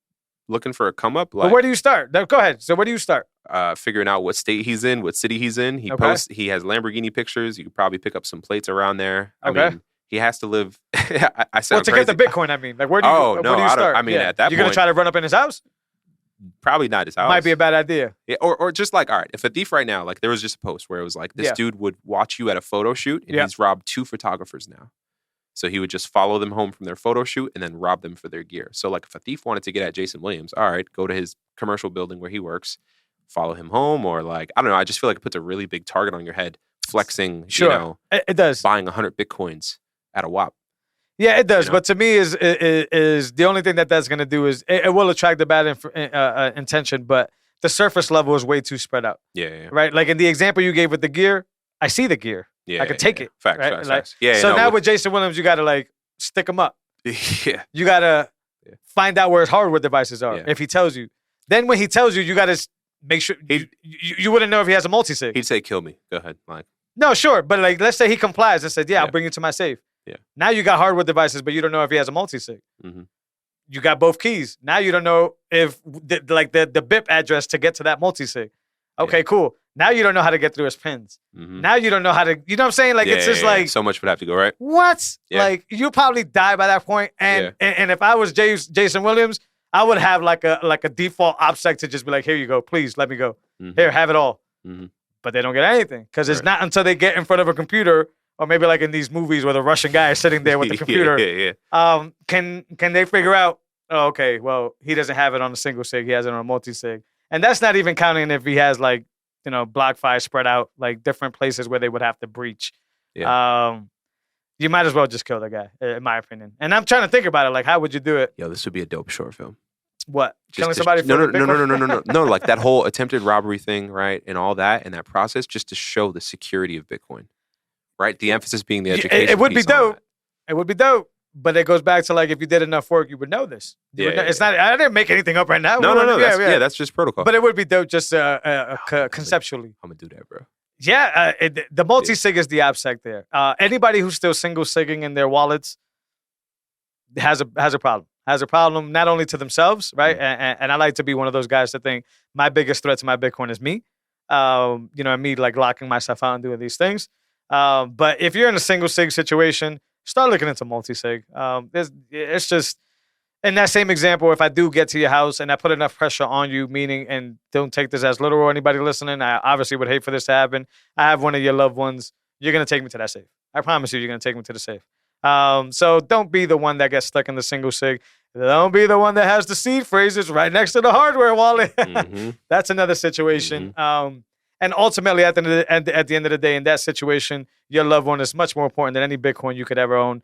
looking for a come up, like, but where do you start? Go ahead. So where do you start? Figuring out what state he's in, what city he's in. He has Lamborghini pictures. You could probably pick up some plates around there. I mean, he has to live. I said, to get the Bitcoin. I mean, like, where do you? Where do you start? I mean, at that you're point, gonna try to run up in his house. Probably not his house. Might be a bad idea. Yeah, or just like, all right, if a thief right now, like there was just a post where it was like this dude would watch you at a photo shoot, and he's robbed 2 photographers now. So he would just follow them home from their photo shoot and then rob them for their gear. So like if a thief wanted to get at Jason Williams, all right, go to his commercial building where he works, follow him home, or like, I don't know, I just feel like it puts a really big target on your head, flexing, it does. Buying 100 Bitcoins at a whop. Yeah, it does. But to me, is the only thing that's going to do is it will attract the bad intention, but the surface level is way too spread out. Yeah. Right? Like in the example you gave with the gear, I see the gear. Yeah, I can take it. Facts. So now with Jason Williams, you got to like stick him up. Yeah. You got to find out where his hardware devices are. Yeah. If he tells you. Then when he tells you, you got to make sure. You wouldn't know if he has a multi-sig. He'd say, kill me. Go ahead. Like, no, sure. But like, let's say he complies and said, I'll bring you to my safe. Yeah. Now you got hardware devices, but you don't know if he has a multi-sig. Mm-hmm. You got both keys. Now you don't know if the BIP address to get to that multi-sig. Okay, cool. Now you don't know how to get through his pins. Mm-hmm. Now you don't know how to, you know what I'm saying? Like, it's just like. So much would have to go right. What? Yeah. Like, you probably die by that point. And if I was Jason Williams, I would have like a default OPSEC to just be like, here you go. Please let me go. Mm-hmm. Here, have it all. Mm-hmm. But they don't get anything because it's not until they get in front of a computer, or maybe like in these movies where the Russian guy is sitting there with the computer. Can they figure out, okay, well, he doesn't have it on a single sig. He has it on a multi-sig. And that's not even counting if he has like, BlockFi spread out, like different places where they would have to breach. Yeah. You might as well just kill the guy, in my opinion. And I'm trying to think about it. Like, how would you do it? Yo, this would be a dope short film. What? Killing somebody? No. No, like that whole attempted robbery thing, right? And all that, and that process, just to show the security of Bitcoin. Right? The emphasis being the education. It would be dope. It would be dope. But it goes back to like if you did enough work, you would know this. It's not. I didn't make anything up right now. No. That's just protocol. But it would be dope just conceptually. I'm gonna do that, bro. Yeah, the multi-sig is the AppSec there. Anybody who's still single sigging in their wallets has a problem. Has a problem not only to themselves, right? And I like to be one of those guys that think my biggest threat to my Bitcoin is me. Me like locking myself out and doing these things. But if you're in a single sig situation, start looking into multi-sig. It's just in that same example, if I do get to your house and I put enough pressure on you, meaning, and don't take this as literal, anybody listening, I obviously would hate for this to happen. I have one of your loved ones. You're going to take me to that safe. I promise you're going to take me to the safe. So don't be the one that gets stuck in the single sig. Don't be the one that has the seed phrases right next to the hardware wallet. That's another situation. And ultimately, at the end of the day, in that situation, your loved one is much more important than any Bitcoin you could ever own.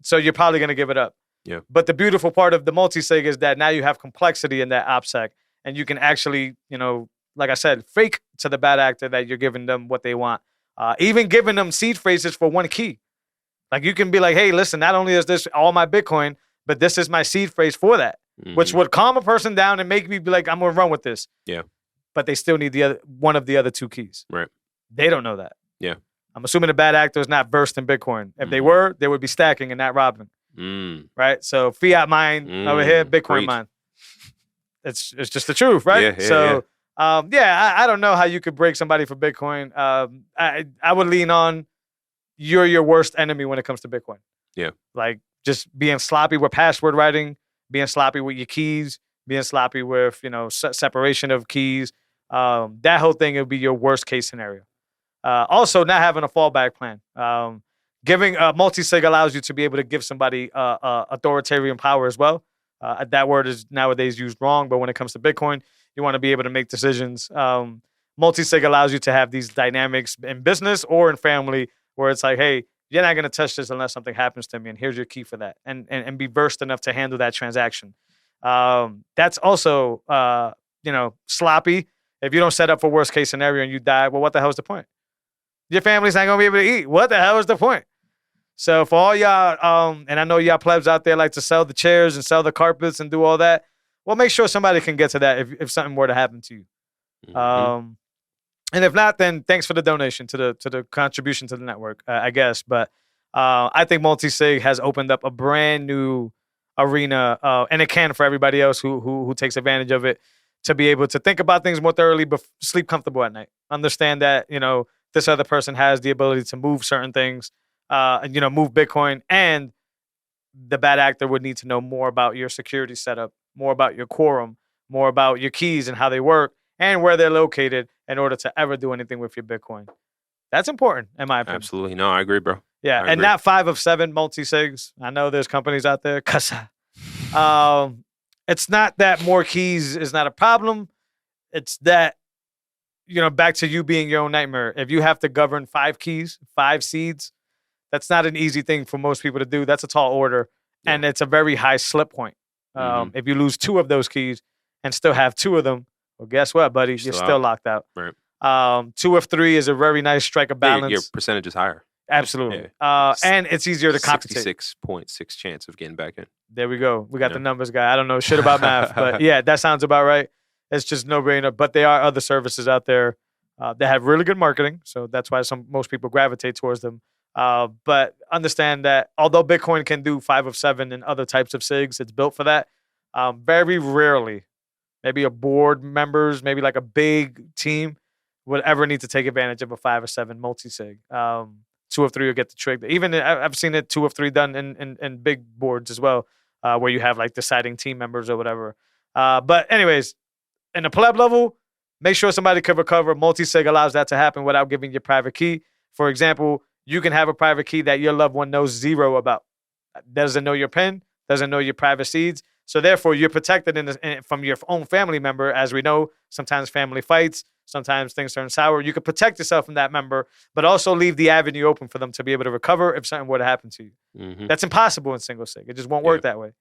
So you're probably going to give it up. Yeah. But the beautiful part of the multi-sig is that now you have complexity in that OPSEC, and you can actually, like I said, fake to the bad actor that you're giving them what they want. Even giving them seed phrases for one key. Like you can be like, hey, listen, not only is this all my Bitcoin, but this is my seed phrase for that, which would calm a person down and make me be like, I'm going to run with this. Yeah. But they still need one of the other two keys. Right. They don't know that. Yeah. I'm assuming the bad actor is not versed in Bitcoin. If they were, they would be stacking and not robbing. Right? So fiat mine over here, Bitcoin mine. It's just the truth, right? I don't know how you could break somebody for Bitcoin. I would lean on you're your worst enemy when it comes to Bitcoin. Yeah. Like just being sloppy with password writing, being sloppy with your keys, being sloppy with, separation of keys. That whole thing would be your worst case scenario. Also, not having a fallback plan. Giving multi-sig allows you to be able to give somebody authoritarian power as well. That word is nowadays used wrong, but when it comes to Bitcoin, you want to be able to make decisions. Multi-sig allows you to have these dynamics in business or in family where it's like, hey, you're not going to touch this unless something happens to me, and here's your key for that, and be versed enough to handle that transaction. That's also, sloppy. If you don't set up for worst case scenario and you die, well, what the hell is the point? Your family's not going to be able to eat. What the hell is the point? So for all y'all, and I know y'all plebs out there like to sell the chairs and sell the carpets and do all that, well, make sure somebody can get to that if something were to happen to you. And if not, then thanks for the donation to the contribution to the network, I guess. But I think multi-sig has opened up a brand new arena, and it can for everybody else who takes advantage of it, to be able to think about things more thoroughly, but sleep comfortable at night. Understand that, this other person has the ability to move certain things, move Bitcoin, and the bad actor would need to know more about your security setup, more about your quorum, more about your keys and how they work, and where they're located in order to ever do anything with your Bitcoin. That's important, in my opinion. Absolutely. No, I agree, bro. Yeah, and not 5 of 7 multi-sigs. I know there's companies out there. It's not that more keys is not a problem. It's that, back to you being your own nightmare. If you have to govern 5 keys, 5 seeds, that's not an easy thing for most people to do. That's a tall order, and it's a very high slip point. If you lose 2 of those keys and still have 2 of them, well, guess what, buddy? You're still locked out. Right. 2 of 3 is a very nice strike of balance. Your percentage is higher. Absolutely. And it's easier to compensate. 66.6 chance of getting back in. There we go. We got the numbers guy. I don't know shit about math, but yeah, that sounds about right. It's just no-brainer. But there are other services out there that have really good marketing, so that's why most people gravitate towards them. But understand that although Bitcoin can do 5 of 7 and other types of SIGs, it's built for that. Very rarely, maybe a board members, maybe like a big team would ever need to take advantage of a 5 or 7 multi-sig. 2 of 3 will get the trick. Even I've seen it 2 of 3 done in big boards as well, where you have like deciding team members or whatever. But anyways, in the pleb level, make sure somebody can recover. Multi-sig allows that to happen without giving your private key. For example, you can have a private key that your loved one knows 0 about. Doesn't know your PIN, doesn't know your private seeds. So therefore, you're protected from your own family member. As we know, sometimes family fights, sometimes things turn sour. You can protect yourself from that member, but also leave the avenue open for them to be able to recover if something were to happen to you. That's impossible in single sig. It just won't work that way.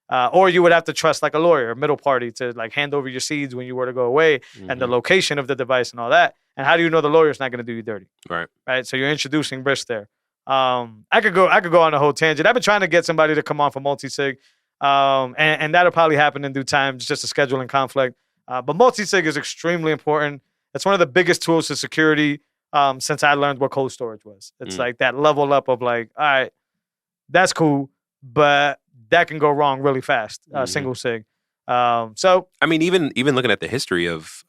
Or you would have to trust like a lawyer, a middle party, to like hand over your seeds when you were to go away, and the location of the device and all that. And how do you know the lawyer's not going to do you dirty? Right. So you're introducing risk there. I could go on a whole tangent. I've been trying to get somebody to come on for multi-sig, and that'll probably happen in due time. It's just a scheduling conflict. But multi-sig is extremely important. It's one of the biggest tools to security since I learned what cold storage was. It's like that level up of like, all right, that's cool, but that can go wrong really fast. Single sig. So I mean, even looking at the history of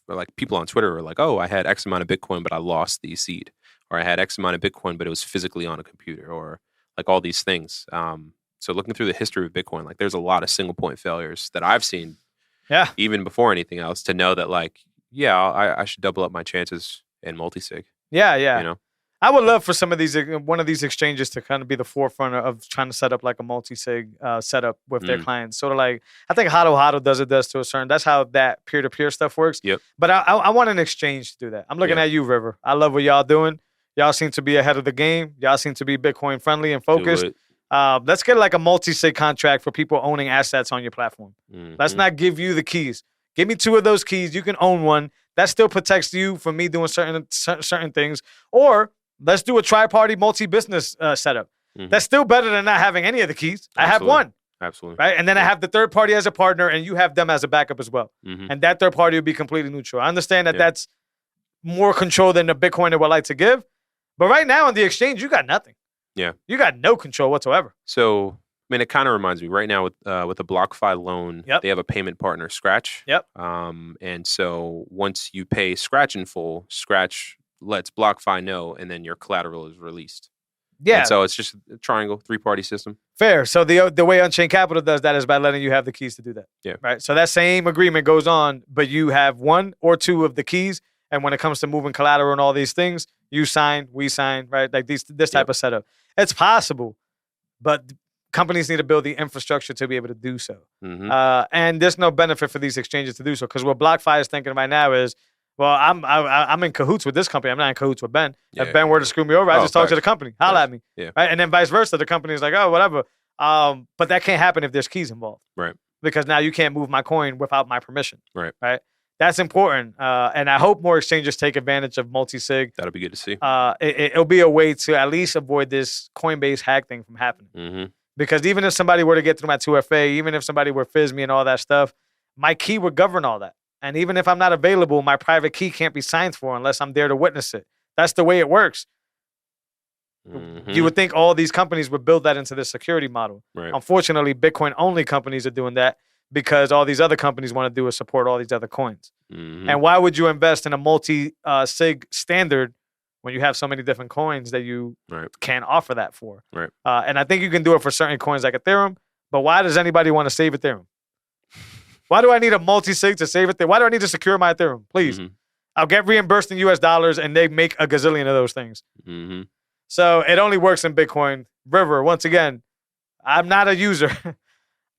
like people on Twitter are like, oh, I had X amount of Bitcoin, but I lost the seed, or I had X amount of Bitcoin, but it was physically on a computer, or like all these things. So looking through the history of Bitcoin, like there's a lot of single point failures that I've seen. Yeah. Even before anything else, to know that like, yeah, I should double up my chances in multi-sig. Yeah. You know? I would love for one of these exchanges to kind of be the forefront of trying to set up like a multi-sig setup with their clients. Sort of like, I think Hodl does to a certain, that's how that peer-to-peer stuff works. Yep. But I want an exchange to do that. I'm looking at you, River. I love what y'all doing. Y'all seem to be ahead of the game. Y'all seem to be Bitcoin friendly and focused. Let's get like a multi-sig contract for people owning assets on your platform. Let's not give you the keys. Give me 2 of those keys. You can own one. That still protects you from me doing certain things. Or let's do a tri-party multi-business setup. That's still better than not having any of the keys. Absolutely. I have one. Absolutely. Right? And then I have the third party as a partner, and you have them as a backup as well. And that third party will be completely neutral. I understand that that's more control than the Bitcoiner would like to give. But right now on the exchange, you got nothing. Yeah. You got no control whatsoever. So, I mean, it kind of reminds me right now with the BlockFi loan, they have a payment partner, Scratch. Yep. And so once you pay Scratch in full, Scratch lets BlockFi know, and then your collateral is released. Yeah. And so it's just a triangle, 3-party system. Fair. So the way Unchained Capital does that is by letting you have the keys to do that. Yeah. Right. So that same agreement goes on, but you have 1 or 2 of the keys. And when it comes to moving collateral and all these things, you sign, we sign, right? Like this type of setup. It's possible, but companies need to build the infrastructure to be able to do so. And there's no benefit for these exchanges to do so, because what BlockFi is thinking right now is, well, I'm in cahoots with this company. I'm not in cahoots with Ben. If Ben were to screw me over, I just talk to the company. Holla at me. Yeah. Right? And then vice versa. The company is like, oh, whatever. But that can't happen if there's keys involved. Right. Because now you can't move my coin without my permission. Right. Right. That's important. And I hope more exchanges take advantage of multi-sig. That'll be good to see. It'll be a way to at least avoid this Coinbase hack thing from happening. Because even if somebody were to get through my 2FA, even if somebody were fizz me and all that stuff, my key would govern all that. And even if I'm not available, my private key can't be signed for unless I'm there to witness it. That's the way it works. You would think all these companies would build that into their security model. Right. Unfortunately, Bitcoin-only companies are doing that because all these other companies want to do is support all these other coins. And why would you invest in a multi-sig standard when you have so many different coins that you can't offer that for? Right. And I think you can do it for certain coins like Ethereum, but why does anybody want to save Ethereum? Why do I need a multi-sig to save Ethereum? Why do I need to secure my Ethereum? Please. I'll get reimbursed in US dollars, and they make a gazillion of those things. So it only works in Bitcoin. River, once again, I'm not a user.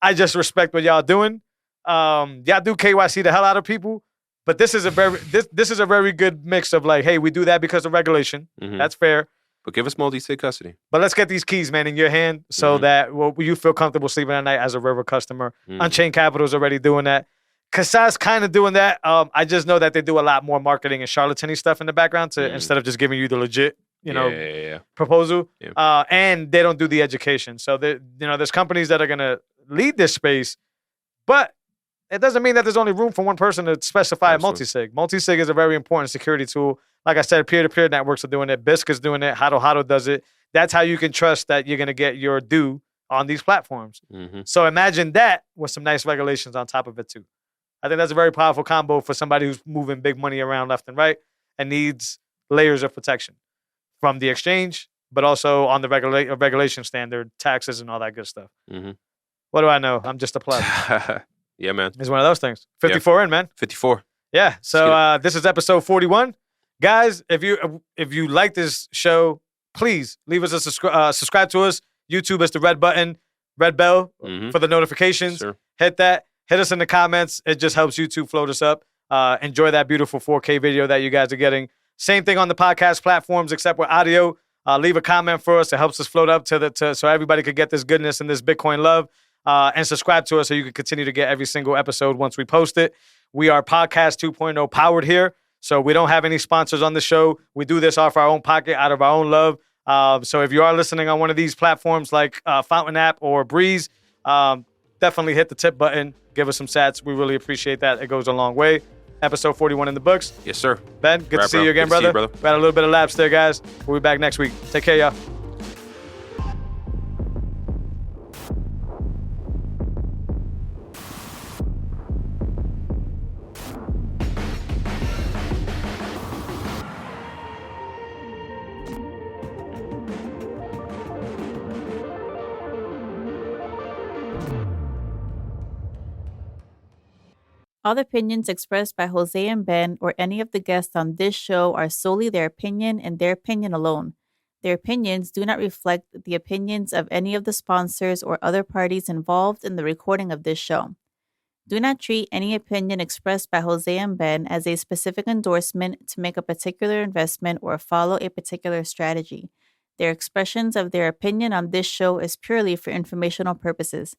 I just respect what y'all doing. Y'all do KYC the hell out of people, but this is a very good mix of like, hey, we do that because of regulation. That's fair. But give us multi-sig custody. But let's get these keys, man, in your hand so that you feel comfortable sleeping at night as a River customer. Unchained Capital is already doing that. Kasa's kind of doing that. I just know that they do a lot more marketing and charlatan-y stuff in the background instead of just giving you the legit, proposal. Yeah. And they don't do the education. So there's companies that are gonna lead this space, but it doesn't mean that there's only room for one person to specify a multi-sig. Multi-sig is a very important security tool. Like I said, peer-to-peer networks are doing it. Bisq is doing it. Hodl does it. That's how you can trust that you're going to get your due on these platforms. So imagine that with some nice regulations on top of it too. I think that's a very powerful combo for somebody who's moving big money around left and right and needs layers of protection from the exchange, but also on the regulation standard, taxes, and all that good stuff. What do I know? I'm just a pleb. Yeah, man. It's one of those things. 54 in, man. 54. Yeah. So this is episode 41. Guys, if you like this show, please leave us a subscribe to us. YouTube is the red button, red bell for the notifications. Sure. Hit that. Hit us in the comments. It just helps YouTube float us up. Enjoy that beautiful 4K video that you guys are getting. Same thing on the podcast platforms, except with audio. Leave a comment for us. It helps us float up so everybody could get this goodness and this Bitcoin love. And subscribe to us so you can continue to get every single episode once we post it. We are Podcast 2.0 powered here. So we don't have any sponsors on the show. We do this off our own pocket, out of our own love. So if you are listening on one of these platforms like Fountain app or Breeze, definitely hit the tip button. Give us some sats. We really appreciate that. It goes a long way. Episode 41 in the books. Yes, sir. Ben, good to see you again, brother. We had a little bit of laps there, guys. We'll be back next week. Take care, y'all. All the opinions expressed by Jose and Ben or any of the guests on this show are solely their opinion and their opinion alone. Their opinions do not reflect the opinions of any of the sponsors or other parties involved in the recording of this show. Do not treat any opinion expressed by Jose and Ben as a specific endorsement to make a particular investment or follow a particular strategy. Their expressions of their opinion on this show is purely for informational purposes.